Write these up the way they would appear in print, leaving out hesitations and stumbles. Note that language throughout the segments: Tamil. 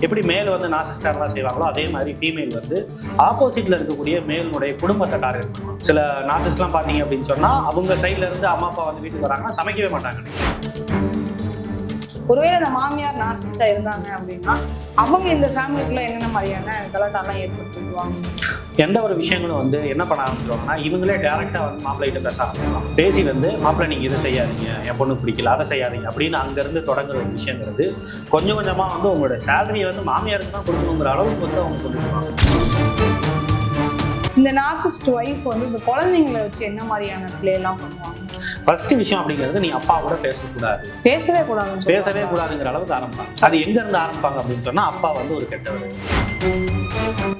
எப்படி மேல் வந்து நார்சிஸ்டாக தான் செய்வாங்களோ அதே மாதிரி ஃபீமேல் வந்து ஆப்போசிட்ல இருக்கக்கூடிய மேலுடைய குடும்பத்தை டார்கெட் பண்ணுவாங்க. சில நார்சிஸ்ட்லாம் பார்த்தீங்க அப்படின்னு சொன்னால் அவங்க சைட்ல இருந்து அம்மா அப்பா வந்து வீட்டுக்கு வராங்கன்னா சமைக்கவே மாட்டாங்க. ஒருவேளை அந்த மாமியார் நார்சிஸ்டா இருந்தாங்க அப்படின்னா அவங்க இந்த ஃபேமிலிக்குள்ள என்னென்ன மாதிரியான கலாட்டாலாம் ஏற்படுத்திக்குவாங்க? எந்த ஒரு விஷயங்களும் வந்து என்ன பண்ண ஆரம்பிச்சிருவாங்கன்னா இவங்களே டேரெக்டாக வந்து மாப்பிள்ளைகிட்ட பேச ஆரம்பிச்சிருவாங்க. பேசி வந்து மாப்பிள்ளை நீங்கள் இதை செய்யாதீங்க, என் பொண்ணு பிடிக்கல, அதை செய்யாதீங்க அப்படின்னு அங்கேருந்து தொடங்குற ஒரு விஷயங்கிறது கொஞ்சம் கொஞ்சமாக வந்து உங்களோட சேலரியை வந்து மாமியாருக்கு தான் கொடுக்கணுங்கிற அளவுக்கு வந்து அவங்க கொண்டுருவாங்க. இந்த நார்சிஸ்ட் ஒய்ஃப் வந்து இந்த குழந்தைங்களை வச்சு என்ன மாதிரியான பிளே எல்லாம் பண்ணுவாங்க? ஃபர்ஸ்ட் விஷயம் அப்படிங்கிறது நீ அப்பா கூட பேசக்கூடாது, பேசவே கூடாதுங்கிற அளவுக்கு ஆரம்பிப்பாங்க. அது எங்க இருந்து ஆரம்பிப்பாங்க அப்படின்னு சொன்னா அப்பா வந்து ஒரு கெட்டவர்,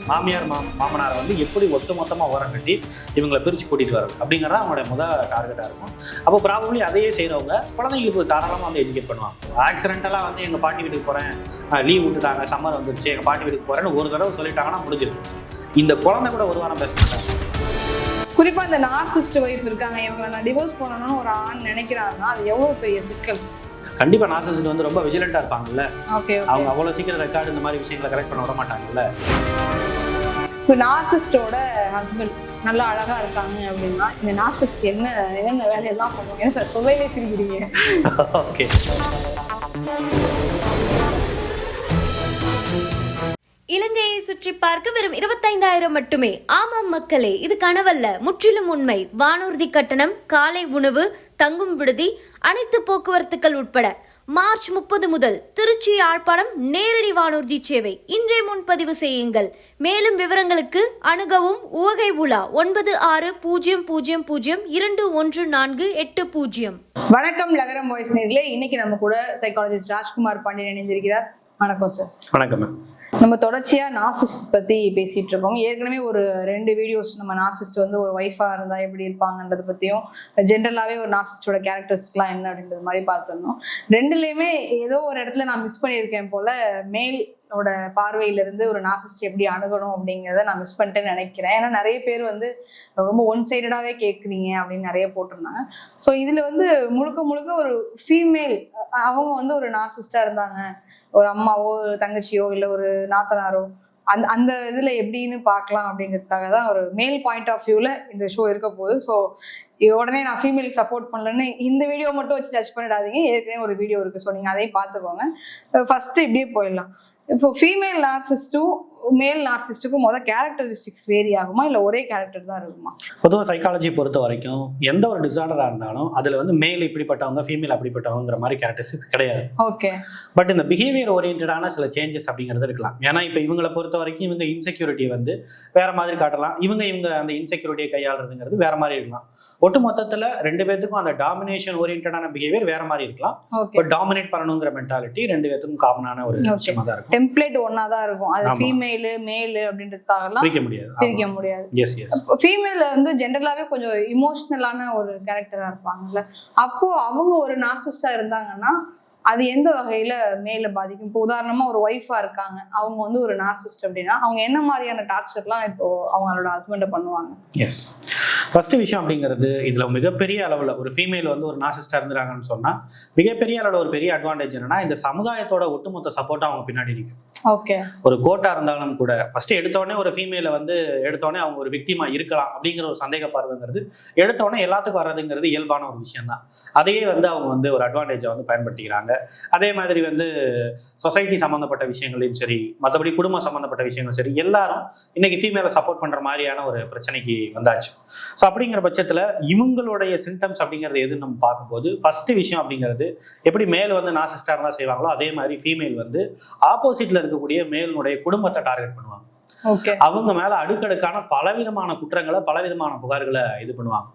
மாமியார் மாமனாரை வந்து எப்படி ஒட்டுமொத்தமா ஓரம் கட்டி இவங்களை பிரிச்சு கூட்டிட்டு வர்றது அப்படிங்கிறத அவங்களோட முதல் டார்கெட்டா இருக்கும். அப்போ ப்ராபப்ளி அதையே செய்யறவங்க குழந்தைங்களுக்கு தாராளமாக வந்து எஜுகேட் பண்ணுவாங்க. ஆக்சிடென்டலா வந்து எங்க பாட்டி வீட்டுக்கு போறேன், லீவ் விட்டுட்டாங்க, சம்மர் வந்துருச்சு, எங்க பாட்டி வீட்டுக்கு போறேன்னு ஒரு தடவை சொல்லிட்டாங்கன்னா முடிஞ்சிருக்கு. இந்த குழந்தை கூட ஒரு வாரம் பேச மாட்டாங்க. குறிப்பா இந்த நார்சிஸ்ட் ஒய்ஃப் இருக்காங்க, இவங்களை நான் டிவோர்ஸ் பண்ணணும்னு ஒரு ஆண் நினைக்கிறாங்கன்னா அது எவ்வளவு பெரிய சிக்கல். கண்டிப்பா நார்சிஸ்ட் வந்து ரொம்ப விஜிலண்டா இருப்பாங்கல்ல. ஓகே, அவங்க அவ்வளவு சீக்கிரம் ரெக்கார்டு இந்த மாதிரி விஷயங்களை கரெக்ட் பண்ண விட மாட்டாங்கல்ல. இப்போ நார்சிஸ்டோட ஹஸ்பண்ட் நல்லா அழகா இருக்காங்க அப்படின்னா இந்த நார்சிஸ்ட் என்ன வேலையெல்லாம் பண்ணுவாங்க சார்? சொல்லவே சிரிக்கிறீங்க. ஓகே, இலங்கையை சுற்றி பார்க்க வெறும் 25,000 மட்டுமே. ஆமாம் மக்களே, இது கனவல்ல, முற்றிலும் உண்மை. வானூர்தி கட்டணம், காலை உணவு, தங்கும் விடுதி, அனைத்து போக்குவரத்துக்கள் உட்பட மார்ச் 30 முதல் திருச்சி யாழ்ப்பாணம் நேரடி வானூர்தி சேவை. இன்றே முன்பதிவு செய்யுங்கள். மேலும் விவரங்களுக்கு அணுகவும் உவகை உலா 9600021480. வணக்கம் லகரம் வாய்ஸ் நேயர்களே, இன்னைக்கு நம்ம கூட சைக்காலஜிஸ்ட் ராஜ்குமார் பாண்டியன் இணைந்திருக்கிறார். வணக்கம் சார். வணக்கம். நம்ம தொடர்ச்சியா நார்சிஸ்ட் பத்தி பேசிட்டு இருக்கோம். ஏற்கனவே ஒரு 2 வீடியோஸ் நம்ம நார்சிஸ்ட் வந்து ஒரு ஒய்ஃபா இருந்தா எப்படி இருப்பாங்கன்றத பத்தியும் ஜென்ரலாவே ஒரு நார்சிஸ்டோட கேரக்டர்ஸ்லாம் என்ன அப்படின்றது மாதிரி பார்த்துருந்தோம். 2லயுமே ஏதோ ஒரு இடத்துல நான் மிஸ் பண்ணியிருக்கேன் போல. மேலோட பார்வையிலிருந்து ஒரு நார்சிஸ்ட் எப்படி அணுகணும் அப்படிங்கிறத நான் மிஸ் பண்ணிட்டேன்னு நினைக்கிறேன். ஏன்னா நிறைய பேர் வந்து ரொம்ப ஒன் சைடடாவே கேட்குறீங்க அப்படின்னு நிறைய போட்டிருந்தாங்க. ஸோ இதுல வந்து முழுக்க ஒரு ஃபீமேல் அவங்க வந்து ஒரு நார்சிஸ்டா இருந்தாங்க, ஒரு அம்மாவோ தங்கச்சியோ இல்லை ஒரு நாத்தனாரோ, அந்த இதுல எப்படின்னு பார்க்கலாம் அப்படிங்கிறதுக்காக தான் ஒரு மேல் பாயிண்ட் ஆஃப் வியூல இந்த ஷோ இருக்க போகுது. ஸோ உடனே நான் ஃபீமேலுக்கு சப்போர்ட் பண்ணலன்னு இந்த வீடியோ மட்டும் வச்சு ஜட்ஜ் பண்ணிடாதீங்க. ஏற்கனவே ஒரு வீடியோ இருக்கு, ஸோ நீங்க அதையும் பார்த்துக்கோங்க. ஃபர்ஸ்ட் இப்படியே போயிடலாம். இப்போ ஃபீமேல் நார்சிஸ்டும் மேல் நார்சிஸ்டுக்கும் கேரக்டரிஸ்டிக்ஸ் வேரி ஆகுமா இல்லை ஒரே கேரக்டர் தான் இருக்குமா? பொதுவாக சைக்காலஜி பொறுத்த வரைக்கும் எந்த ஒரு டிசார்டராக இருந்தாலும் அதில் வந்து மேல் இப்படிப்பட்டவங்க ஃபீமேல் அப்படிப்பட்டவங்கிற மாதிரி கேரக்டரிஸ்டிக்ஸ் கிடையாது. ஓகே, பட் இந்த பிஹேவியர் ஓரியன்டான சில சேஞ்சஸ் அப்படிங்கிறது இருக்கலாம். ஏன்னா இப்போ இவங்களை பொறுத்த வரைக்கும் இவங்க இன்செக்யூரிட்டியை வந்து வேற மாதிரி காட்டலாம், இவங்க அந்த இன்செக்யூரிட்டியை கையாளுறதுங்கிறது வேற மாதிரி இருக்கலாம். ஒட்டு மொத்தத்தில் 2 பேத்துக்கும் அந்த டாமினேஷன் ஓரியன்டான பிஹேவியர் வேற மாதிரி இருக்கலாம். பட் டாமினேட் பண்ணணுங்கிற மென்டாலிட்டி 2 பேத்துக்கும் காமனான ஒரு விஷயமா தான் இருக்கும். டெம்ப்ளேட் ஒன்னா தான் இருக்கும். அது ஃபீமேல் மேல் அப்படின்றதுக்காகலாம் பிரிக்க முடியாது. ஃபீமேல் வந்து ஜென்ரலாவே கொஞ்சம் இமோஷனலான ஒரு கேரக்டரா இருப்பாங்கல்ல. அப்போ அவங்க ஒரு நார்சிஸ்டா இருந்தாங்கன்னா அது எந்த வகையில மேல பாதிக்கும்? இப்போ உதாரணமா ஒரு ஒய்ஃபா இருக்காங்க, அவங்க வந்து ஒரு நார்சிஸ்ட் அப்படின்னா அவங்க என்ன மாதிரியான டார்ச்சர்லாம் இப்போ அவங்களோட ஹஸ்பண்டை பண்ணுவாங்க? எஸ், ஃபர்ஸ்ட் விஷயம் அப்படிங்கிறது இதுல மிகப்பெரிய அளவுல ஒரு ஃபீமேல் வந்து ஒரு நார்சிஸ்டா இருந்துறாங்கன்னு சொன்னா மிகப்பெரிய அளவுல ஒரு பெரிய அட்வான்டேஜ் என்னன்னா இந்த சமுதாயத்தோட ஒட்டுமொத்த சப்போர்ட் அவங்க பின்னாடி இருக்கு. ஓகே, ஒரு கோட்டா இருந்தாலும் கூட ஃபர்ஸ்ட் எடுத்தோடனே ஒரு ஃபீமேலை வந்து எடுத்தோடனே அவங்க ஒரு விக்டிமா இருக்கலாம் அப்படிங்கிற ஒரு சந்தேக பார்வைங்கிறது எடுத்தோடனே எல்லாத்துக்கும் வர்றதுங்கிறது இயல்பான ஒரு விஷயம் தான். அதையே வந்து அவங்க வந்து ஒரு அட்வான்டேஜை வந்து பயன்படுத்திக்கிறாங்க. அதே மாதிரி வந்து சொசைட்டி சம்பந்தப்பட்ட விஷயங்களையும் சரி, மற்றபடி குடும்பம் சம்பந்தப்பட்ட விஷயங்களும் சரி, எல்லாரும் இன்னைக்கு ஃபீமேலை சப்போர்ட் பண்ற மாதிரியான ஒரு பிரச்சனைக்கு வந்தாச்சு. ஸோ அப்படிங்கிற பட்சத்தில் இவங்களுடைய சிம்டம்ஸ் அப்படிங்கிறது எதுன்னு நம்ம பார்க்கும்போது ஃபர்ஸ்ட் விஷயம் அப்படிங்கிறது எப்படி மேல் வந்து நார்சிஸ்டா இருந்தா செய்வாங்களோ அதே மாதிரி ஃபீமேல் வந்து ஆப்போசிட்ல இருக்கக்கூடிய மேலுடைய குடும்பத்தை டார்கெட் பண்ணுவாங்க. அவங்க மேல அடுக்கடுக்கான பலவிதமான குற்றங்களை பலவிதமான புகார்களை இது பண்ணுவாங்க.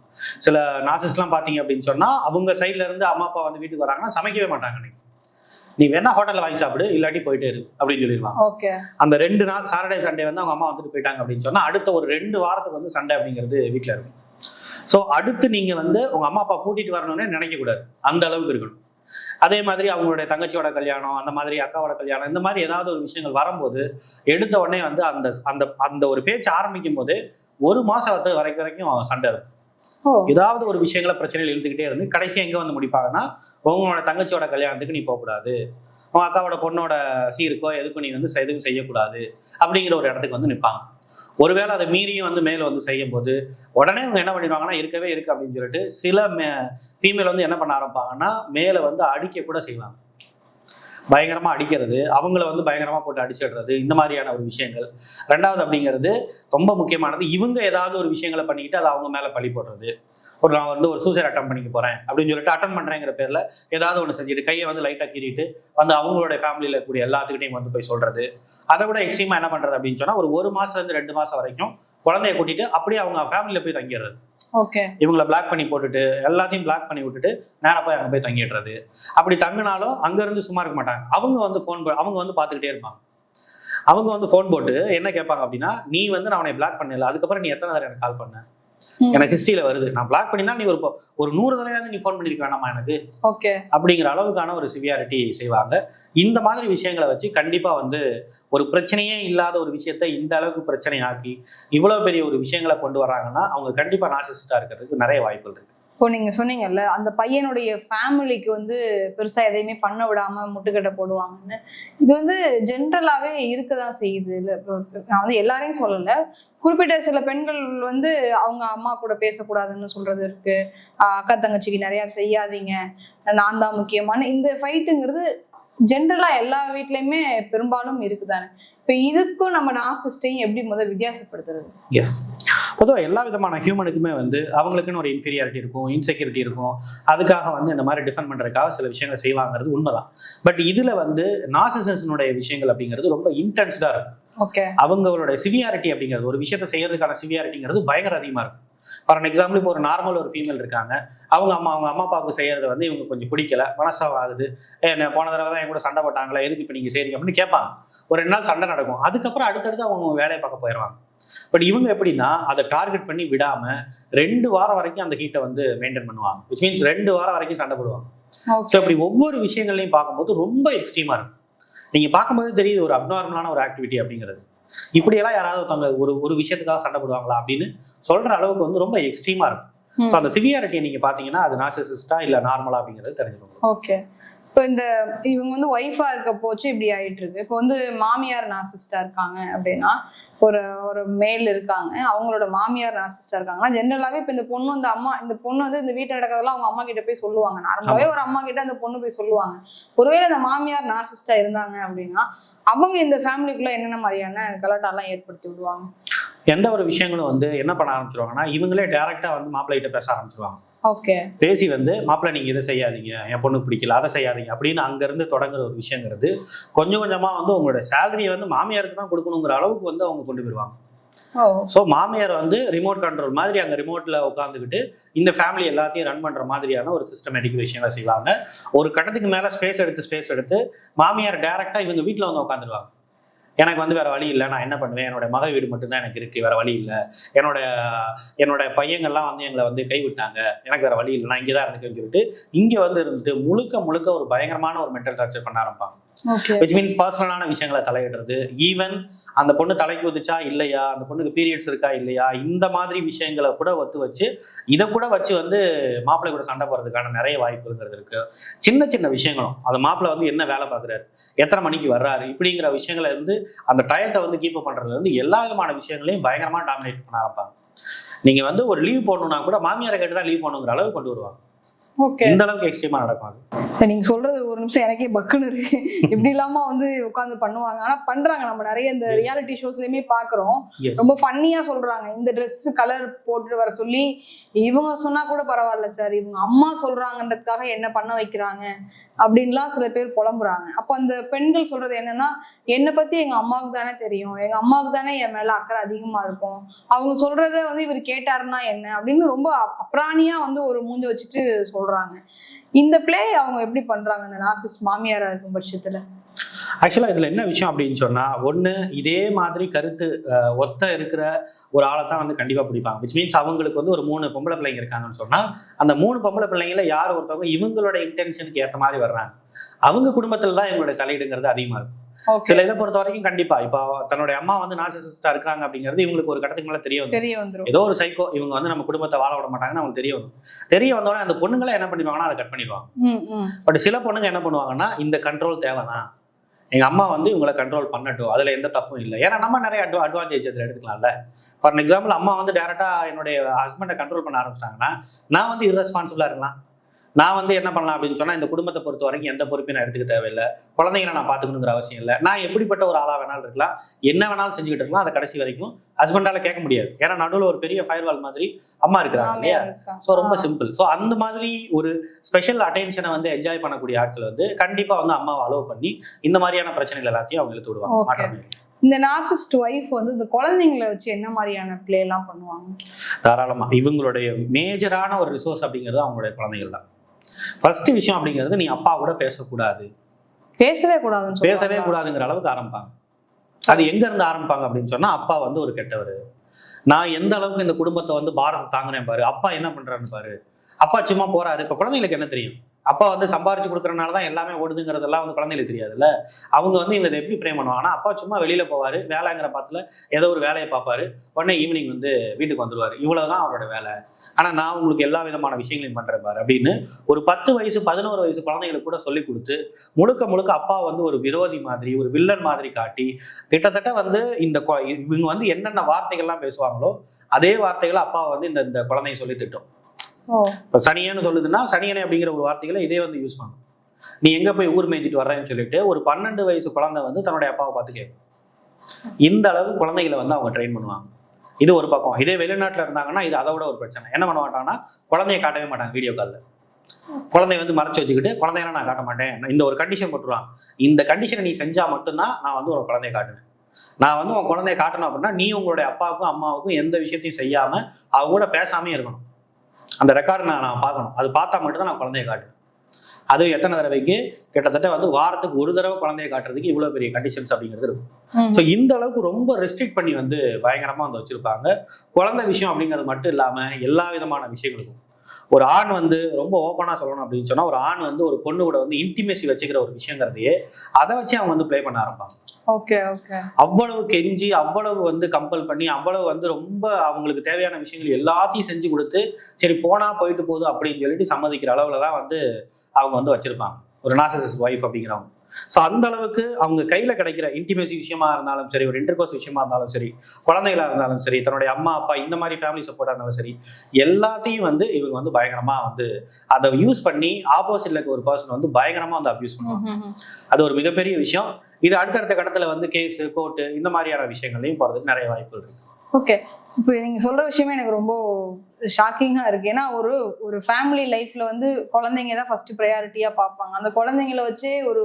சில நார்சிஸ்ட்லாம் பாத்தீங்க அப்படின்னு சொன்னா அவங்க சைட்ல இருந்து அம்மா அப்பா வந்து வீட்டுக்கு வராங்கன்னா சமைக்கவே மாட்டாங்க. நீ வேணா ஹோட்டல்ல வாங்கி சாப்பிடு, இல்லாட்டி போயிட்டே இரு அப்படின்னு சொல்லிடுவாங்க. அந்த 2 நாள் சாட்டர்டே சண்டே வந்து அவங்க அம்மா வந்துட்டு போயிட்டாங்க அப்படின்னு சொன்னா அடுத்த ஒரு 2 வாரத்துக்கு வந்து சண்டை அப்படிங்கிறது வீட்டுல இருக்கும். ஸோ அடுத்து நீங்க வந்து உங்க அம்மா அப்பா கூட்டிட்டு வரணும்னு நினைக்க கூடாது, அந்த அளவுக்கு இருக்கணும். அதே மாதிரி அவங்களுடைய தங்கச்சியோட கல்யாணம், அந்த மாதிரி அக்காவோட கல்யாணம், இந்த மாதிரி ஏதாவது ஒரு விஷயங்கள் வரும்போது எடுத்த உடனே வந்து அந்த அந்த அந்த ஒரு பேச்சு ஆரம்பிக்கும் போது 1 மாசம் வரைக்கும் சண்டை இருக்கும். ஏதாவது ஒரு விஷயங்களை பிரச்சனைகள் எழுதுகிட்டே இருந்து கடைசி எங்க வந்து முடிப்பாங்கன்னா உங்களோட தங்கச்சியோட கல்யாணத்துக்கு நீ போகக்கூடாது, உன் அக்காவோட பொண்ணோட சீருக்கோ எதுக்கும் நீ வந்து எதுவும் செய்யக்கூடாது அப்படிங்கிற ஒரு இடத்துக்கு வந்து நிற்பாங்க. ஒருவேளை அதை மீறியும் வந்து மேலே வந்து செய்யும் போது உடனே அவங்க என்ன பண்ணிடுவாங்கன்னா இருக்கவே இருக்கு அப்படின்னு சொல்லிட்டு சில ஃபீமேல் வந்து என்ன பண்ண ஆரம்பிப்பாங்கன்னா மேலே வந்து அடிக்க கூட செய்வாங்க. பயங்கரமா அடிக்கிறது, அவங்கள வந்து பயங்கரமா போட்டு அடிச்சிடுறது, இந்த மாதிரியான ஒரு விஷயங்கள். ரெண்டாவது அப்படிங்கிறது ரொம்ப முக்கியமானது, இவங்க ஏதாவது ஒரு விஷயங்களை பண்ணிக்கிட்டு அதை அவங்க மேல பழி போடுறது. நான் வந்து ஒரு சூசைட் அட்டம் பண்ணிக்க போறேன் அப்படின்னு சொல்லிட்டு அட்டன் பண்றேங்கிற பேர்ல ஏதாவது ஒன்று செஞ்சுட்டு கையை வந்து லைட்டா கீறிட்டு வந்து அவங்களோட ஃபேமிலியில இருக்கக்கூடிய எல்லாத்துக்கிட்டையும் வந்து போய் சொல்றது. அதை விட எக்ஸ்ட்ரீமா என்ன பண்றது அப்படின்னு சொன்னா ஒரு மாசம் இருந்து 2 மாசம் வரைக்கும் குழந்தைய கூட்டிட்டு அப்படியே அவங்க ஃபேமிலியில போய் தங்கிடுறது. இவங்களை பிளாக் பண்ணி போட்டுட்டு எல்லாத்தையும் பிளாக் பண்ணி விட்டுட்டு நேரா போய் அங்கே போய் தங்கிடுறது. அப்படி தங்கினாலும் அங்க இருந்து சும்மா இருக்க மாட்டாங்க. அவங்க வந்து அவங்க வந்து பார்த்துக்கிட்டே இருப்பாங்க. அவங்க வந்து ஃபோன் போட்டு என்ன கேட்பாங்க அப்படின்னா, நீ வந்து நான் உன்னை பிளாக் பண்ணல, அதுக்கப்புறம் நீ எத்தனை தடவை எனக்கு கால் பண்ண, எனக்கு ஹிஸ்டரியில வருது, நான் பிளாக் பண்ணினா நீ ஒரு 100 தடவையாவது நீ ஃபோன் பண்ணிருக்க வேணாமா எனக்கு அப்படிங்கிற அளவுக்கான ஒரு சிவியாரிட்டி செய்வாங்க. இந்த மாதிரி விஷயங்களை வச்சு கண்டிப்பா வந்து ஒரு பிரச்சனையே இல்லாத ஒரு விஷயத்த இந்த அளவுக்கு பிரச்சனை ஆக்கி இவ்வளவு பெரிய ஒரு விஷயங்களை கொண்டு வர்றாங்கன்னா அவங்க கண்டிப்பா நார்சிசிஸ்டா இருக்கிறதுக்கு நிறைய வாய்ப்புகள் இருக்கு. இப்போ நீங்க சொன்னீங்கல்ல அந்த பையனுடைய ஃபேமிலிக்கு வந்து பெருசா எதையுமே பண்ண விடாம முட்டுக்கட்டை போடுவாங்கன்னு, இது வந்து ஜென்ரலாவே இருக்கதான் செய்யுது. இல்ல நான் வந்து எல்லாரையும் சொல்லல, குறிப்பிட்ட சில பெண்கள் வந்து அவங்க அம்மா கூட பேசக்கூடாதுன்னு சொல்றது இருக்கு. அக்கா தங்கச்சிக்கு நிறைய செய்யாதீங்க, நான் தான் முக்கியமான இந்த ஃபைட்டுங்கிறது ஜென்ரலா எல்லா வீட்லயுமே பெரும்பாலும் இருக்குதானே. இப்ப இதுக்கும் நம்ம நார்சிஸ்டையும் எப்படி வித்தியாசப்படுத்துறது? எஸ், பொதுவாக எல்லா விதமான ஹியூமனுக்குமே வந்து அவங்களுக்குன்னு ஒரு இன்ஃபீரியாரிட்டி இருக்கும், இன்செக்யூரிட்டி இருக்கும். அதுக்காக வந்து இந்த மாதிரி டிஃபெண்ட் பண்றதுக்காக சில விஷயங்கள் செய்வாங்கிறது உண்மைதான். பட் இதுல வந்து நார்சிசிசனுடைய விஷயங்கள் அப்படிங்கிறது ரொம்ப இன்டென்ஸ்டா இருக்கும். அவங்களோட சிவியாரிட்டி அப்படிங்கிறது ஒரு விஷயத்தை செய்யறதுக்கான சிவியாரிட்டிங்கிறது பயங்கர அதிகமா இருக்கும். ஃபார் அன் எக்ஸாம்பிள், இப்போ ஒரு நார்மல் ஒரு ஃபீமேல் இருக்காங்க, அவங்க அம்மா அப்பாவுக்கு செய்யறது வந்து இவங்க கொஞ்சம் பிடிக்கல, மனசாக ஆகுது, போன தடவை தான் என் கூட சண்டை போட்டாங்களா, எதுக்கு இப்போ நீங்க செய்றீங்க அப்படின்னு கேட்பாங்க. ஒரு 2 நாள் சண்டை நடக்கும், அதுக்கப்புறம் அடுத்தடுத்து அவங்க வேலையை பார்க்க போயிடுவாங்க. பட் இவங்க எப்படின்னா அதை டார்கெட் பண்ணி விடாம 2 வாரம் வரைக்கும் அந்த ஹீட்டை வந்து மெயின்டைன் பண்ணுவாங்க. விச் மீன்ஸ் 2 வாரம் வரைக்கும் சண்டை போடுவாங்க. ஸோ அப்படி ஒவ்வொரு விஷயங்களையும் பார்க்கும்போது ரொம்ப எக்ஸ்ட்ரீமா இருக்கும். நீங்க பார்க்கும்போது தெரியுது ஒரு அப்நார்மலான ஒரு ஆக்டிவிட்டி அப்படிங்கிறது. இப்படியெல்லாம் யாராவது ஒருத்தவங்க ஒரு விஷயத்துக்காக சண்டை போடுவாங்களா அப்படின்னு சொல்ற அளவுக்கு வந்து ரொம்ப எக்ஸ்ட்ரீமா இருக்கும். ஸோ அந்த சிவியாரிட்டியை நீங்க பாத்தீங்கன்னா அது நார்சிசிஸ்டா இல்ல நார்மலா அப்படிங்கிறது தெரிஞ்சுக்கணும். ஓகே, இப்போ இவங்க வந்து ஒய்ஃபா இருக்க போச்சு இப்படி ஆயிட்டு இருக்கு. இப்போ வந்து மாமியார் நார்சிஸ்டா இருக்காங்க அப்படின்னா, ஒரு மேல் இருக்காங்க, அவங்களோட மாமியார் நார்சிஸ்டா இருக்காங்கன்னா ஜென்ரலாவே இப்போ இந்த பொண்ணு வந்து இந்த வீட்டில் நடக்கிறதெல்லாம் அவங்க அம்மா கிட்ட போய் சொல்லுவாங்க. நார்மலாவே ஒரு அம்மா கிட்ட அந்த பொண்ணு போய் சொல்லுவாங்க. ஒருவேளை இந்த மாமியார் நார்சிஸ்டா இருந்தாங்க அப்படின்னா அவங்க இந்த ஃபேமிலிக்குள்ள என்னென்ன மாதிரியான கலாட்டாலாம் ஏற்படுத்தி விடுவாங்க? எந்த ஒரு விஷயங்களும் வந்து என்ன பண்ண ஆரம்பிச்சிருவாங்கன்னா இவங்களே டைரக்டா வந்து மாப்பிள்ளை கிட்ட பேச ஆரம்பிச்சிருவாங்க. பேசி வந்து மாப்பிள்ளை நீங்க இதை செய்யாதீங்க, என் பொண்ணுக்கு பிடிக்கல, அதை செய்யாதீங்க அப்படின்னு அங்க இருந்து தொடங்குற ஒரு விஷயங்கிறது கொஞ்சம் கொஞ்சமா வந்து உங்களோட சேலரியை வந்து மாமியாருக்கு தான் கொடுக்கணுங்கிற அளவுக்கு வந்து அவங்க கொண்டு போயிருவாங்க. ஸோ மாமியார் வந்து ரிமோட் கண்ட்ரோல் மாதிரி அங்கே ரிமோட்ல உட்காந்துக்கிட்டு இந்த ஃபேமிலி எல்லாத்தையும் ரன் பண்ற மாதிரியான ஒரு சிஸ்டமேட்டிக் விஷயங்களை செய்வாங்க. ஒரு கட்டத்துக்கு மேல ஸ்பேஸ் எடுத்து மாமியார் டைரக்டா இவங்க வீட்டில் வந்து உட்காந்துருவாங்க. எனக்கு வந்து வேற வழி இல்லை, நான் என்ன பண்ணுவேன், என்னோட மக வீடு மட்டும்தான் எனக்கு இருக்கு, வேற வழி இல்லை, என்னோட பையங்கள்லாம் வந்து எங்களை வந்து கைவிட்டாங்க, எனக்கு வேற வழி இல்லை, நான் இங்கே தான் இருந்துக்கேன்னு சொல்லிட்டு இங்கே வந்து இருந்துட்டு முழுக்க ஒரு பயங்கரமான ஒரு மென்டல் டார்ச்சர் பண்ண ஆரம்பிப்பாங்க. விச் மீன்ஸ் பர்சனலான விஷயங்களை தலையிடுறது, ஈவன் அந்த பொண்ணு தலைக்கு ஊதிச்சா இல்லையா, அந்த பொண்ணுக்கு பீரியட்ஸ் இருக்கா இல்லையா, இந்த மாதிரி விஷயங்களை கூட வச்சு இதை கூட வச்சு வந்து மாப்பிள்ளை கூட சண்டை போடுறதுக்கான நிறைய வாய்ப்புங்கிறது இருக்கு. சின்ன விஷயங்களும் அந்த மாப்பிள்ளை வந்து என்ன வேலை பார்க்குறாரு, எத்தனை மணிக்கு வர்றாரு, இப்படிங்கிற விஷயங்களை இருந்து அந்த டயத்தை வந்து கீப் அப் பண்றதுல இருந்து எல்லா விதமான விஷயங்களையும் பயங்கரமா டாமினேட் பண்ண ஆரம்பிப்பாங்க. நீங்க வந்து ஒரு லீவ் போடணும்னா கூட மாமியாரை கேட்டுதான் லீவ் போடணுங்கிற அளவு கொண்டு வருவாங்க. இந்த அளவுக்கு எக்ஸ்ட்ரீமா நடக்கும். நீங்க சொல்றது ஒரு நிமிஷம் எனக்கே பக்குன்னு இருக்கு. இப்படி இல்லாம வந்து உட்காந்து பண்ணுவாங்க, ஆனா பண்றாங்க. நம்ம நிறைய இந்த ரியாலிட்டி ஷோஸ்லயுமே பாக்குறோம். ரொம்ப ஃபன்னியா சொல்றாங்க, இந்த ட்ரெஸ் கலர் போட்டு வர சொல்லி இவங்க சொன்னா கூட பரவாயில்ல சார், இவங்க அம்மா சொல்றாங்கன்றதுக்காக என்ன பண்ண வைக்கிறாங்க அப்படின்லாம் சில பேர் புலம்புறாங்க. அப்போ அந்த பெண்கள் சொல்றது என்னன்னா, என்னை பத்தி எங்க அம்மாவுக்கு தானே தெரியும், எங்க அம்மாவுக்கு தானே என் மேல அக்கறை அதிகமா இருக்கும், அவங்க சொல்றத வந்து இவர் கேட்டாருன்னா என்ன அப்படின்னு ரொம்ப அப்ராணியா வந்து ஒரு மூஞ்சி வச்சுட்டு சொல்றாங்க. இந்த பிளே அவங்க எப்படி பண்றாங்க இந்த நார்சிஸ்ட் மாமியாரா இருக்கும் பட்சத்துல? ஆக்சுவலா இதுல என்ன விஷயம் அப்படின்னு சொன்னா, ஒண்ணு இதே மாதிரி கருத்து ஒத்த இருக்கிற ஒரு ஆளை தான் வந்து கண்டிப்பா பிடிப்பாங்க. விச் மீன்ஸ் அவங்களுக்கு வந்து ஒரு 3 பொம்பளை பிள்ளைங்க இருக்காங்கன்னு சொன்னா அந்த 3 பொம்பளை பிள்ளைங்கள யார் ஒருத்தவங்க இவங்களோட இன்டென்ஷனுக்கு ஏற்ற மாதிரி வர்றாங்க, அவங்க குடும்பத்துல தான் இவங்களுடைய தலையீடுங்கிறது அதிகமா இருக்கும். சில இதை பொறுத்த வரைக்கும் கண்டிப்பா இப்போ தன்னுடைய அம்மா வந்து நார்சிசிஸ்டா இருக்காங்க அப்படிங்கிறது இவங்களுக்கு ஒரு கட்டத்துக்கு மேல தெரிய வந்துரும். ஏதோ ஒரு சைக்கோ இவங்க வந்து நம்ம குடும்பத்தை வாழ விட மாட்டாங்கன்னு அவங்களுக்கு தெரிய வந்தோடனே அந்த பொண்ணுங்களை என்ன பண்ணிடுவாங்கன்னா அதை கட் பண்ணிடுவாங்க. பட் சில பொண்ணுங்க என்ன பண்ணுவாங்கன்னா இந்த கண்ட்ரோல் தேவைதான், எங்க அம்மா வந்து இவங்களை கண்ட்ரோல் பண்ணட்டும், அதுல எந்த தப்பும் இல்லை. ஏன்னா நம்ம நிறைய அட்வான்டேஜ் அதில் எடுத்துக்கலாம்ல. ஃபார் எக்ஸாம்பிள் அம்மா வந்து டேரக்டா என்னுடைய ஹஸ்பண்டை கண்ட்ரோல் பண்ண ஆரம்பிச்சிட்டாங்கன்னா நான் வந்து இரஸ்பான்சிபிளா இருக்கலாம். நான் வந்து என்ன பண்ணலாம் அப்படின்னு சொன்னா இந்த குடும்பத்தை பொறுத்த வரைக்கும் எந்த பொறுப்பையும் நான் எடுத்துக்க தேவையில்லை, குழந்தைங்களை நான் பார்த்துக்கணுங்கிற அவசியம் இல்லை. நான் எப்படிப்பட்ட ஒரு ஆளா வேணாலும் இருக்கலாம், என்ன வேணாலும் செஞ்சுக்கிட்டு இருக்கலாம், அதை கடைசி வரைக்கும் ஹஸ்பண்டால கேட்க முடியாது. ஏன்னா நடுவில் ஒரு பெரிய ஃபயர்வால் மாதிரி அம்மா இருக்கிறாங்க இல்லையா. ஸோ ரொம்ப சிம்பிள். ஸோ அந்த மாதிரி ஒரு ஸ்பெஷல் அட்டென்ஷனை வந்து என்ஜாய் பண்ணக்கூடிய ஆட்கள் வந்து கண்டிப்பா வந்து அம்மாவை அலோவ் பண்ணி இந்த மாதிரியான பிரச்சனைகள் எல்லாத்தையும் அவங்க இழுத்து விடுவாங்க. மாற்றம். இந்த நார்சிஸ்ட் ஒய்ஃப் வந்து இந்த குழந்தைங்களை வச்சு என்ன மாதிரியான பிளே எல்லாம் பண்ணுவாங்க? தாராளமா இவங்களுடைய மேஜரான ஒரு ரிசோர்ஸ் அப்படிங்கிறது அவங்களுடைய குழந்தைகள் தான். ஃபர்ஸ்ட் விஷயம் அப்படிங்கிறது நீ அப்பா கூட பேசக்கூடாது, பேசவே கூடாதுங்கிற அளவுக்கு ஆரம்பிப்பாங்க. அது எங்க இருந்து ஆரம்பிப்பாங்க அப்படின்னு சொன்னா, அப்பா வந்து ஒரு கெட்டவர், நான் எந்த அளவுக்கு இந்த குடும்பத்தை வந்து பாரத்தை தாங்குறேன் பாரு, அப்பா என்ன பண்றாருன்னு பாரு, அப்பா சும்மா போறாரு. இப்ப குழந்தைங்களுக்கு என்ன தெரியும், அப்பா வந்து சம்பாரிச்சு கொடுக்கறதுனாலதான் எல்லாமே ஓடுதுங்கிறதெல்லாம் வந்து குழந்தைகளுக்கு தெரியாதுல்ல. அவங்க வந்து இவங்க எப்படி பிரேம் பண்ணுவாங்கன்னா, அப்பா சும்மா வெளியில போவாரு, வேலைங்கிற பாத்துல ஏதோ ஒரு வேலையை பார்ப்பாரு, உடனே ஈவினிங் வந்து வீட்டுக்கு வந்துருவாரு, இவ்வளவுதான் அவரோட வேலை. ஆனா நான் உங்களுக்கு எல்லா விதமான விஷயங்களையும் பண்றேன் பாரு அப்படின்னு ஒரு 10 வயசு 11 வயசு குழந்தைங்களுக்கு கூட சொல்லி கொடுத்து முழுக்க அப்பா வந்து ஒரு விரோதி மாதிரி, ஒரு வில்லன் மாதிரி காட்டி, கிட்டத்தட்ட வந்து இவங்க வந்து என்னென்ன வார்த்தைகள்லாம் பேசுவாங்களோ அதே வார்த்தைகளை அப்பா வந்து இந்த குழந்தைய சொல்லி திட்டும். இப்போ சனியன்னு சொல்லுதுன்னா சனியனை அப்படிங்கிற ஒரு வார்த்தைகளை இதே வந்து யூஸ் பண்ணும். நீ எங்க போய் ஊர் மேய்ஞ்சிட்டு வர்றேன்னு சொல்லிட்டு ஒரு 12 வயசு குழந்தை வந்து தன்னுடைய அப்பாவை பார்த்து கேட்கும். இந்த அளவு குழந்தைகளை வந்து அவங்க ட்ரெயின் பண்ணுவாங்க. இது ஒரு பக்கம். இதே வெளிநாட்டுல இருந்தாங்கன்னா இது அதை விட ஒரு பிரச்சனை. என்ன பண்ண மாட்டாங்கன்னா குழந்தைய காட்டவே மாட்டாங்க. வீடியோ காலில் குழந்தைய வந்து மறைச்சு வச்சுக்கிட்டு குழந்தையெல்லாம் நான் காட்ட மாட்டேன், இந்த ஒரு கண்டிஷன் போட்டுருவாங்க. இந்த கண்டிஷனை நீ செஞ்சா மட்டும்தான் நான் வந்து ஒரு குழந்தைய காட்டுவேன். நான் வந்து உன் குழந்தைய காட்டணும் அப்படின்னா நீ உங்களுடைய அப்பாவுக்கும் அம்மாவுக்கும் எந்த விஷயத்தையும் செய்யாம அவங்க கூட பேசாமே இருக்கணும். அந்த ரெக்கார்டு நான் பார்க்கணும். அது பார்த்தா மட்டும்தான் நான் குழந்தைய காட்டுவேன். அது எத்தனை தடவைக்கு, கிட்டத்தட்ட வந்து வாரத்துக்கு ஒரு தடவை குழந்தைய காட்டுறதுக்கு இவ்வளவு பெரிய கண்டிஷன்ஸ் அப்படிங்கிறது இருக்கும். ஸோ இந்த அளவுக்கு ரொம்ப ரெஸ்ட்ரிக்ட் பண்ணி வந்து பயங்கரமா வந்து வச்சிருப்பாங்க. குழந்தை விஷயம் அப்படிங்கிறது மட்டும் இல்லாம எல்லா விதமான விஷயங்களுக்கும் ஒரு ஆண் வந்து ரொம்ப ஓப்பனா சொல்லணும் அப்படின்னு சொன்னா, ஒரு ஆண் வந்து ஒரு பொண்ணு கூட வந்து இன்டிமேசி வச்சுக்கிற ஒரு விஷயங்கிறதையே அதை வச்சு அவங்க வந்து ப்ளே பண்ண ஆரம்பிப்பாங்க. அவ்வளவு கெஞ்சி, அவ்வளவு வந்து கம்பல் பண்ணி, அவ்வளவு வந்து ரொம்ப அவங்களுக்கு தேவையான விஷயங்கள் எல்லாத்தையும் செஞ்சு கொடுத்து சரி போனா போயிட்டு போகுது அப்படின்னு சொல்லிட்டு சம்மதிக்கிற அளவுலதான் வந்து அவங்க வந்து வச்சிருப்பாங்க ஒரு நார்சிசிஸ்ட் ஒய்ஃப் அப்படிங்கிறவங்க. ஸோ அந்த அளவுக்கு அவங்க கையில கிடைக்கிற இன்டிமேசி விஷயமா இருந்தாலும் சரி, ஒரு இன்டர்கோர்ஸ் விஷயமா இருந்தாலும் சரி, குழந்தைகளா இருந்தாலும் சரி, தன்னுடைய அம்மா அப்பா இந்த மாதிரி ஃபேமிலி சப்போர்ட்டா இருந்தாலும் சரி, எல்லாத்தையும் வந்து இவங்க வந்து பயங்கரமா வந்து அதை யூஸ் பண்ணி ஆப்போசிட்ல இருக்க ஒரு பர்சன் வந்து பயங்கரமா வந்து அப்யூஸ் பண்ணுவாங்க. அது ஒரு மிகப்பெரிய விஷயம். இது அடுத்தடுத்த கட்டத்துல வந்து கேஸ், கோர்ட்டு இந்த மாதிரியான விஷயங்கள்லையும் போறதுக்கு நிறைய வாய்ப்புகள் இருக்கு. ஓகே, இப்போ நீங்க சொல்ற விஷயமே எனக்கு ரொம்ப ஷாக்கிங்கா இருக்கு. ஏன்னா ஒரு ஃபேமிலி லைஃப்ல வந்து குழந்தைங்க தான் ஃபர்ஸ்ட் ப்ரையாரிட்டியா பார்ப்பாங்க. அந்த குழந்தைங்கள வச்சே ஒரு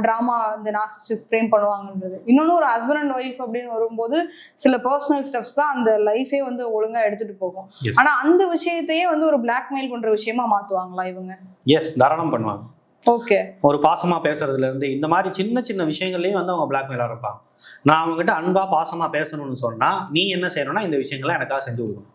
டிராமா இந்த நார்சிசிஸ்ட் ஃப்ரேம் பண்ணுவாங்கன்றது. இன்னொன்னு ஒரு ஹஸ்பண்ட் அண்ட் ஒய்ஃப் அப்படின்னு வரும்போது சில பர்சனல் ஸ்டெப்ஸ் தான் அந்த லைஃபே வந்து ஒழுங்கா எடுத்துட்டு போகும். ஆனா அந்த விஷயத்தையே வந்து ஒரு பிளாக்மெயில் பண்ற விஷயமா மாத்துவாங்களா இவங்க? எஸ், தாராளம் பண்ணுவாங்க. ஓகே, ஒரு பாசமா பேசுறதுல இருந்து இந்த மாதிரி சின்ன சின்ன விஷயங்கள்லயும் வந்து அவங்க பிளாக்மெயிலா இருப்பாங்க. நான் அவங்க கிட்ட அன்பா பாசமா பேசணும்னு சொன்னா நீ என்ன செய்யணும்னா இந்த விஷயங்களை எனக்காக செஞ்சு கொடுக்கணும்.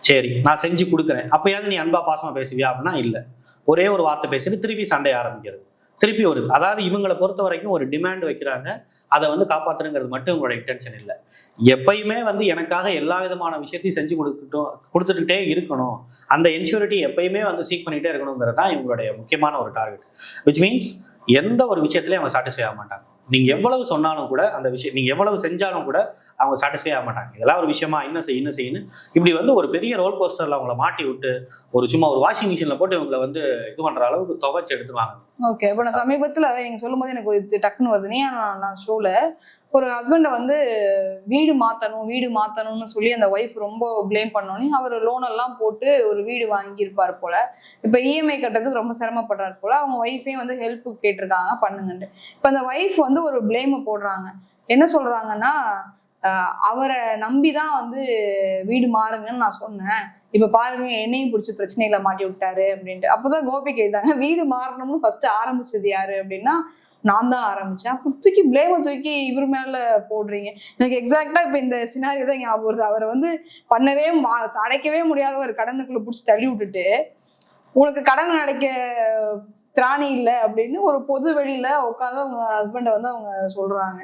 சரி, நான் செஞ்சு கொடுக்குறேன், அப்பயாவது நீ அன்பா பாசமா பேசுவியா அப்படின்னா இல்ல, ஒரே ஒரு வார்த்தை பேசிட்டு திருப்பி சண்டை ஆரம்பிக்கிறது, திருப்பி வருது. அதாவது இவங்களை பொறுத்த வரைக்கும் ஒரு டிமாண்ட் வைக்கிறாங்க, அதை வந்து காப்பாத்துறங்கிறது மட்டும் இவங்களோட இன்டென்ஷன் இல்லை. எப்பயுமே வந்து எனக்காக எல்லா விதமான விஷயத்தையும் செஞ்சு கொடுத்துட்டே இருக்கணும், அந்த இன்சூரிட்டி எப்பயுமே வந்து சீக் பண்ணிட்டே இருக்கணுங்கிறது தான் இவங்களுடைய முக்கியமான ஒரு டார்கெட். விச் மீன்ஸ் எந்த ஒரு விஷயத்துலையும் அவங்க சாட்டிஸ்ஃபை ஆக மாட்டாங்க. நீங்க எவ்வளவு சொன்னாலும் கூட அந்த விஷயம், நீங்க எவ்வளவு செஞ்சாலும் கூட அவங்க சாட்டிஸ்ஃபை ஆக மாட்டாங்க. இதெல்லாம் ஒரு விஷயமா, இன்னும் செய்யணும் இப்படி வந்து ஒரு பெரிய ரோல் கோஸ்டர்ல அவங்கள மாட்டி விட்டு ஒரு சும்மா ஒரு வாஷிங் மிஷின்ல போட்டு இவங்களை வந்து இது பண்ற அளவுக்கு துவைச்சு எடுத்துவாங்க. ஓகே, இப்போ நான் சமீபத்துல நீங்க சொல்லும் போது எனக்கு டக்குன்னு வருது. நான் ஷோல ஒரு ஹஸ்பண்டை வந்து வீடு மாத்தணும்னு சொல்லி அந்த ஒய்ஃப் ரொம்ப பிளேம் பண்ணோன்னே அவர் லோன் எல்லாம் போட்டு ஒரு வீடு வாங்கியிருப்பார் போல. இப்போ இஎம்ஐ கட்டுறதுக்கு ரொம்ப சிரமப்படுறாரு போல. அவங்க ஒய்ஃபையும் வந்து ஹெல்ப் கேட்டிருக்காங்க பண்ணுங்கன்ட்டு. இப்போ அந்த ஒய்ஃப் வந்து ஒரு பிளேம் போடுறாங்க. என்ன சொல்றாங்கன்னா, அவரை நம்பிதான் வந்து வீடு மாறுங்கன்னு நான் சொன்னேன், இப்ப பாருங்க என்னையும் பிடிச்சி பிரச்சனைகளை மாட்டி விட்டாரு அப்படின்ட்டு. அப்போதான் கோபி கேட்டாங்க, வீடு மாறணும்னு ஃபர்ஸ்ட் ஆரம்பிச்சது யாரு அப்படின்னா நான் தான் ஆரம்பிச்சேன். அப்போ தூக்கி இவர் மேல போடுறீங்க. எனக்கு எக்ஸாக்டா இப்ப இந்த சினாரியோ தான் ஞாபகம் வருது. அவரை வந்து அடைக்கவே முடியாத ஒரு கடனுக்குள்ள பிடிச்சி தள்ளி விட்டுட்டு உனக்கு கடன் அடைக்க திராணி இல்லை அப்படின்னு ஒரு பொது வெளியில உட்காந்து அவங்க ஹஸ்பண்டை வந்து அவங்க சொல்றாங்க.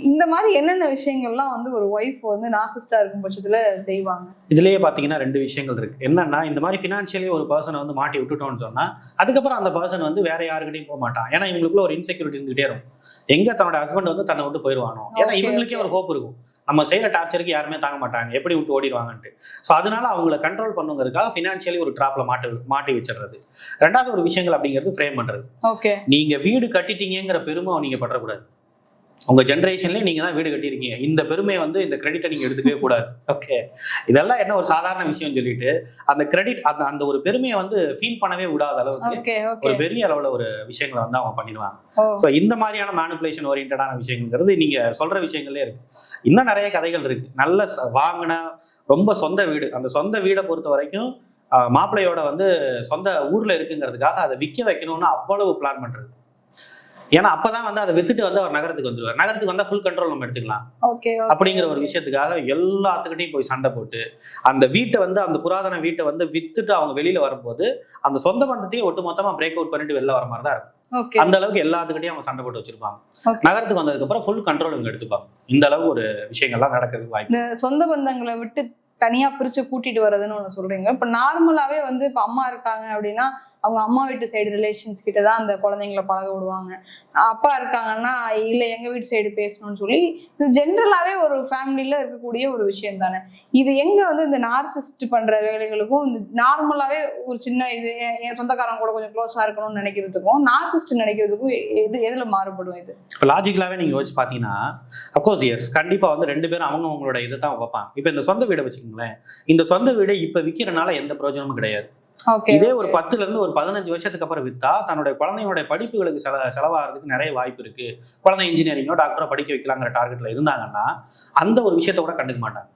இந்த மாதிரி என்னென்ன விஷயங்கள்லாம் வந்து ஒரு ஒய்ஃப் வந்து நார்சிஸ்டா இருக்கும் பட்சத்துல செய்வாங்க? இதுலயே பாத்தீங்கன்னா 2 விஷயங்கள் இருக்கு. என்னன்னா, இந்த மாதிரி ஃபினான்ஷியலி ஒரு பர்சனை வந்து மாட்டி விட்டுட்டோம்னு சொன்னா அதுக்கப்புறம் அந்த பர்சன் வந்து வேற யாருக்கிட்டையும் போக மாட்டான். ஏன்னா இவங்களுக்குள்ள ஒரு இன்செக்யூரிட்டி இருந்துகிட்டே இருக்கும். எங்க தன்னோட ஹஸ்பண்ட் வந்து தன்னை விட்டு போயிடுவானோ, ஏன்னா இவங்களுக்கே ஒரு ஹோப் இருக்கும், நம்ம செய்யற டார்ச்சருக்கு யாருமே தாங்க மாட்டாங்க, எப்படி விட்டு ஓடிடுவாங்கன்ட்டு. ஸோ அதனால அவங்கள கண்ட்ரோல் பண்ணுங்கிறதுக்காக ஃபினான்ஷியலி ஒரு ட்ராப்ல மாட்டி வச்சிடுறது. 2வது ஒரு விஷயங்கள் அப்படிங்கிறது ஃப்ரேம் பண்றது. ஓகே, நீங்க வீடு கட்டிட்டீங்கிற பெருமை நீங்க பற்றக்கூடாது. உங்க ஜென்ரேஷன்லயே நீங்க தான் வீடு கட்டியிருக்கீங்க, இந்த பெருமையை வந்து இந்த கிரெடிட்டை நீங்க எடுத்துக்கவே கூடாது. ஓகே, இதெல்லாம் என்ன ஒரு சாதாரண விஷயம் சொல்லிட்டு அந்த கிரெடிட் அந்த ஒரு பெருமையை வந்து ஃபீல் பண்ணவே விடாத அளவுக்கு ஒரு பெரிய அளவுல ஒரு விஷயங்களை வந்து அவங்க பண்ணிடுவாங்க. ஸோ இந்த மாதிரியான மேனிபுலேஷன் ஓரியன்டான விஷயங்கிறது நீங்க சொல்ற விஷயங்களே இருக்கு. இன்னும் நிறைய கதைகள் இருக்கு. நல்ல வாங்கின ரொம்ப சொந்த வீடு, அந்த சொந்த வீடை பொறுத்த வரைக்கும் மாப்பிள்ளையோட வந்து சொந்த ஊர்ல இருக்குங்கிறதுக்காக அதை விற்க வைக்கணும்னு அவ்வளவு பிளான் பண்றது. ஏன்னா அப்பதான் வந்து அதை வித்துட்டு வந்து அவர் நகரத்துக்கு வந்துருவார். நகரத்துக்கு வந்தா ஃபுல் கண்ட்ரோல் நம்ம எடுத்துக்கலாம் அப்படிங்கிற ஒரு விஷயத்துக்காக எல்லாத்துக்கிட்டையும் போய் சண்டை போட்டு அந்த வீட்டை வந்து அந்த புராதன வீட்டை வந்து வித்துட்டு அவங்க வெளியில வரும்போது அந்த சொந்த பந்தத்தையும் ஒட்டு மொத்தமா பிரேக் அவுட் பண்ணிட்டு வெளில வர மாதிரி தான் இருக்கும். அந்த அளவுக்கு எல்லாத்துக்கிட்டையும் அவங்க சண்டை போட்டு வச்சிருப்பாங்க. நகரத்துக்கு வந்ததுக்கு அப்புறம் ஃபுல் கண்ட்ரோல் இவங்க எடுத்துப்பாங்க. இந்த அளவுக்கு ஒரு விஷயங்கள்லாம் நடக்கிறதுக்கு வாய்ப்பு. இந்த சொந்த பந்தங்களை விட்டு தனியா பிரிச்சு கூட்டிட்டு வர்றதுன்னு ஒண்ணு சொல்றீங்க. இப்ப நார்மலாவே வந்து இப்ப அம்மா இருக்காங்க அப்படின்னா அவங்க அம்மா வீட்டு சைடு ரிலேஷன்ஸ் கிட்ட தான் அந்த குழந்தைங்களை பழக விடுவாங்க. அப்பா இருக்காங்கன்னா இல்ல எங்க வீட்டு சைடு பேசணும்னு சொல்லி இது ஜென்ரலாவே ஒரு ஃபேமிலியில இருக்கக்கூடிய ஒரு விஷயம் தானே. இது எங்க வந்து இந்த நார்சிஸ்ட் பண்ற வேலைகளுக்கும் இந்த நார்மலாவே ஒரு சின்ன இது என் சொந்தக்காரங்க கூட கொஞ்சம் க்ளோஸா இருக்கணும்னு நினைக்கிறதுக்கும் நார்சிஸ்ட் நினைக்கிறதுக்கும் எதுல மாறுபடும்? இது இப்போ லாஜிக்கலாவே நீங்க யோசிச்சு பாத்தீங்கன்னா அப்கோர்ஸ் எஸ், கண்டிப்பா வந்து 2 பேரும் அவங்களோட இதை தான் வைப்பாங்க. இப்போ இந்த சொந்த வீடை வச்சுக்கோங்களேன், இந்த சொந்த வீடை இப்ப விற்கிறனால எந்த பிரயோஜனமும் கிடையாது. இதே ஒரு 10ல இருந்து ஒரு 15 வருஷத்துக்கு அப்புறம் வித்தா தன்னுடைய குழந்தையோட படிப்புகளுக்கு செலவாகிறதுக்கு நிறைய வாய்ப்பு இருக்கு. குழந்தை இன்ஜினியரிங்கோ டாக்டரோ படிக்க வைக்கலாங்கிற டார்கெட்ல இருந்தாங்கன்னா அந்த ஒரு விஷயத்த கூட கண்டுக்க மாட்டாங்க.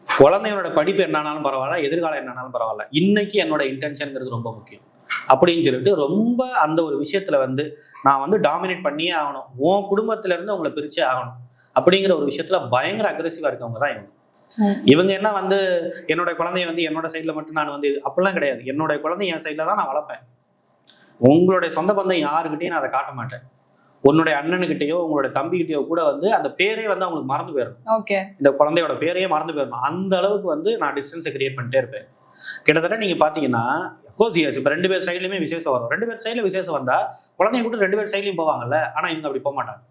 குழந்தையோட படிப்பு என்னானாலும் பரவாயில்ல, எதிர்காலம் என்னானாலும் பரவாயில்ல, இன்னைக்கு என்னோட இன்டென்ஷன்ங்கிறது ரொம்ப முக்கியம் அப்படின்னு சொல்லிட்டு ரொம்ப அந்த ஒரு விஷயத்துல வந்து நான் வந்து டாமினேட் பண்ணியே ஆகணும், உன் குடும்பத்துல இருந்து உங்களை பிரிச்சே ஆகணும் அப்படிங்கிற ஒரு விஷயத்துல பயங்கர அக்ரெசிவா இருக்கவங்க தான் இவங்க. இவங்க என்ன வந்து என்னோட குழந்தைய வந்து என்னோட சைட்ல மட்டும் நான் வந்து அப்படிலாம் கிடையாது. என்னோட குழந்தை என் சைட்ல தான் நான் வளர்ப்பேன். உங்களுடைய சொந்த பந்தம் யாருக்கிட்டையும் நான் அதை காட்ட மாட்டேன். உன்னுடைய அண்ணனுக்கிட்டையோ உங்களுடைய தம்பிக்கிட்டையோ கூட வந்து அந்த பேரே வந்து அவங்களுக்கு மறந்து போயிடும். இந்த குழந்தையோட பேரையே மறந்து போயிடணும். அந்த அளவுக்கு வந்து நான் டிஸ்டன்ஸை கிரியேட் பண்ணிட்டே இருப்பேன். கிட்டத்தட்ட நீங்க பாத்தீங்கன்னா இப்போ 2 பேர் சைட்லயுமே விசேஷம் வரும். 2 பேர் சைட்ல விசேஷம் வந்தா குழந்தைய கூட 2 பேர் சைட்லயும் போவாங்கல்ல. ஆனா இவங்க அப்படி போக மாட்டாங்க.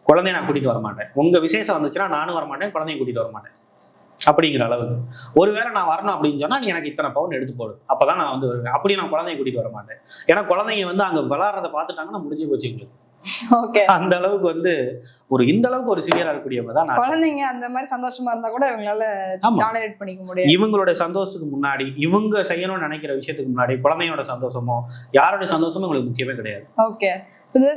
குழந்தைய நான் கூட்டிட்டு வர மாட்டேன், உங்க விசேஷம் வந்துச்சுன்னா நானும் வர மாட்டேன், குழந்தைய கூட்டிட்டு வர மாட்டேன் அப்படிங்கிற அளவுக்கு. ஒருவேளை நான் வரணும் அப்படின்னு சொன்னா நீ எனக்கு இத்தனை பவுன் எடுத்து போடு, அப்பதான் நான் வந்து வருவேன். அப்படி நான் குழந்தைய கூட்டிட்டு வர மாட்டேன். ஏன்னா குழந்தைங்க வந்து அங்க விளாடுறத பாத்துட்டாங்கன்னா முடிஞ்சு போச்சு எங்களுக்கு. அந்த அளவுக்கு வந்து இந்த அளவுக்கு ஒரு சிவியரா இருக்கக்கூடியவங்க தான் குழந்தைங்க. அந்த மாதிரி சந்தோஷமா இருந்தா கூட இவங்களால டாலரேட் பண்ணிக்க முடியாது. இவங்களோட சந்தோஷத்துக்கு முன்னாடி, இவங்க செய்யணும்னு நினைக்கிற விஷயத்துக்கு முன்னாடி குழந்தையோட சந்தோஷமோ யாரோட சந்தோஷமும் உங்களுக்கு முக்கியமே கிடையாது. ஓகே,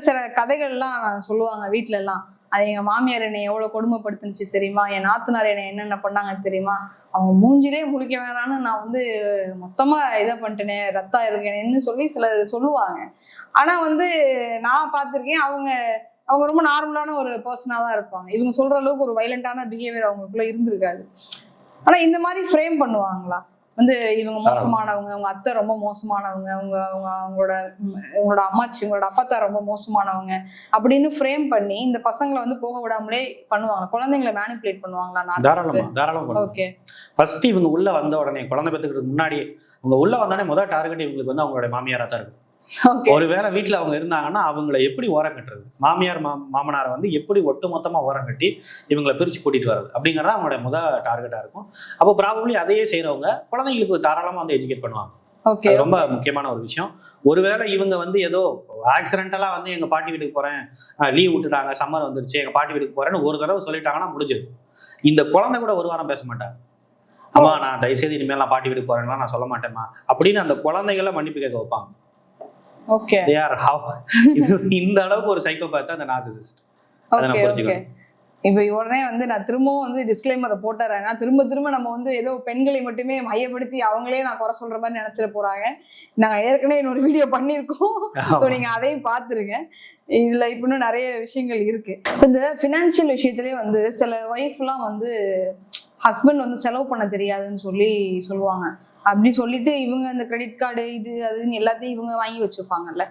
சில கதைகள்லாம் சொல்லுவாங்க வீட்டுல எல்லாம், அது எங்க மாமியார் என்னை எவ்வளவு கொடுமைப்படுத்துச்சு தெரியுமா, என் நாத்தனார் என்னை என்னென்ன பண்ணாங்க தெரியுமா, அவங்க மூஞ்சிலே முழிக்க வேணான்னு நான் வந்து மொத்தமா இதை பண்ணிட்டேனே, ரத்தம் இருக்கேன்னு சொல்லி சிலர் சொல்லுவாங்க. ஆனா வந்து நான் பார்த்திருக்கேன், அவங்க ரொம்ப நார்மலான ஒரு பர்சனா தான் இருப்பாங்க. இவங்க சொல்ற அளவுக்கு ஒரு வைலண்டான பிஹேவியர் அவங்களுக்குள்ள இருந்திருக்காது. ஆனா இந்த மாதிரி ஃப்ரேம் பண்ணுவாங்களா வந்து இவங்க மோசமானவங்க, அவங்க அத்தை ரொம்ப மோசமானவங்க, உங்களோட அம்மாச்சி உங்களோட அப்பத்தா ரொம்ப மோசமானவங்க அப்படின்னு ஃப்ரேம் பண்ணி இந்த பசங்களை வந்து போக விடாமலே பண்ணுவாங்க, குழந்தைங்களை மேனிபுலேட் பண்ணுவாங்களா? தாராளமா. ஓகே, ஃபர்ஸ்ட் இவங்க உள்ள வந்த உடனே, குழந்தை பெற்றுக்கிறதுக்கு முன்னாடி இவங்க உள்ள வந்தானே முதல் டார்கெட் இவங்களுக்கு வந்து அவங்களோட மாமியாரா தான் இருக்கும். ஒருவேளை வீட்டுல அவங்க இருந்தாங்கன்னா அவங்களை எப்படி ஓரம் கட்டுறது, மாமியார் மாமனாரை வந்து எப்படி ஒட்டு மொத்தமா ஓரம் கட்டி இவங்களை பிரிச்சு கூட்டிட்டு வர்றது அப்படிங்கறத அவங்களுடைய முதல் டார்கெட்டா இருக்கும். அப்போ ப்ராபப்லி அதையே செய்யறவங்க குழந்தைங்களுக்கு தாராளமா வந்து எஜுகேட் பண்ணுவாங்க. ரொம்ப முக்கியமான ஒரு விஷயம். ஒருவேளை இவங்க வந்து ஏதோ ஆக்சிடென்டலா வந்து எங்க பாட்டி வீட்டுக்கு போறேன், லீவ் விட்டுட்டாங்க, சம்மர் வந்துருச்சு, எங்க பாட்டி வீட்டுக்கு போறேன்னு ஒரு தடவை சொல்லிட்டாங்கன்னா முடிஞ்சது. இந்த குழந்தை கூட ஒரு வாரம் பேச மாட்டாங்க. அம்மா நான் தயவுசெய்து இனிமேல் நான் பாட்டி வீட்டுக்கு போறேன்னா நான் சொல்ல மாட்டேம்மா அப்படின்னு அந்த குழந்தைகளை மன்னிப்பு கேட்க வைப்பாங்க. இந்த அளவுக்கு ஒரு சைக்கோபாத் அந்த நார்சிசிஸ்ட். இப்ப உடனே வந்து நான் திரும்பவும் வந்து டிஸ்க்ளைமரை போட்டுறேன். திரும்ப நம்ம வந்து ஏதோ பெண்களை மட்டுமே மையப்படுத்தி அவங்களே நான் குறை சொல்ற மாதிரி நினைச்சிட போறாங்க. நாங்க ஏற்கனவே இன்னொரு வீடியோ பண்ணியிருக்கோம், ஸோ நீங்க அதையும் பார்த்துருங்க. இதுல இப்ப இன்னும் நிறைய விஷயங்கள் இருக்கு. இந்த பினான்சியல் விஷயத்திலேயே வந்து சில ஒய்ஃப்லாம் வந்து ஹஸ்பண்ட் வந்து செலவு பண்ண தெரியாதுன்னு சொல்லுவாங்க. அப்படி சொல்லிட்டு இவங்க அந்த கிரெடிட் கார்டு இது அதுன்னு எல்லாத்தையும் இவங்க வாங்கி வச்சுப்பாங்கல்ல.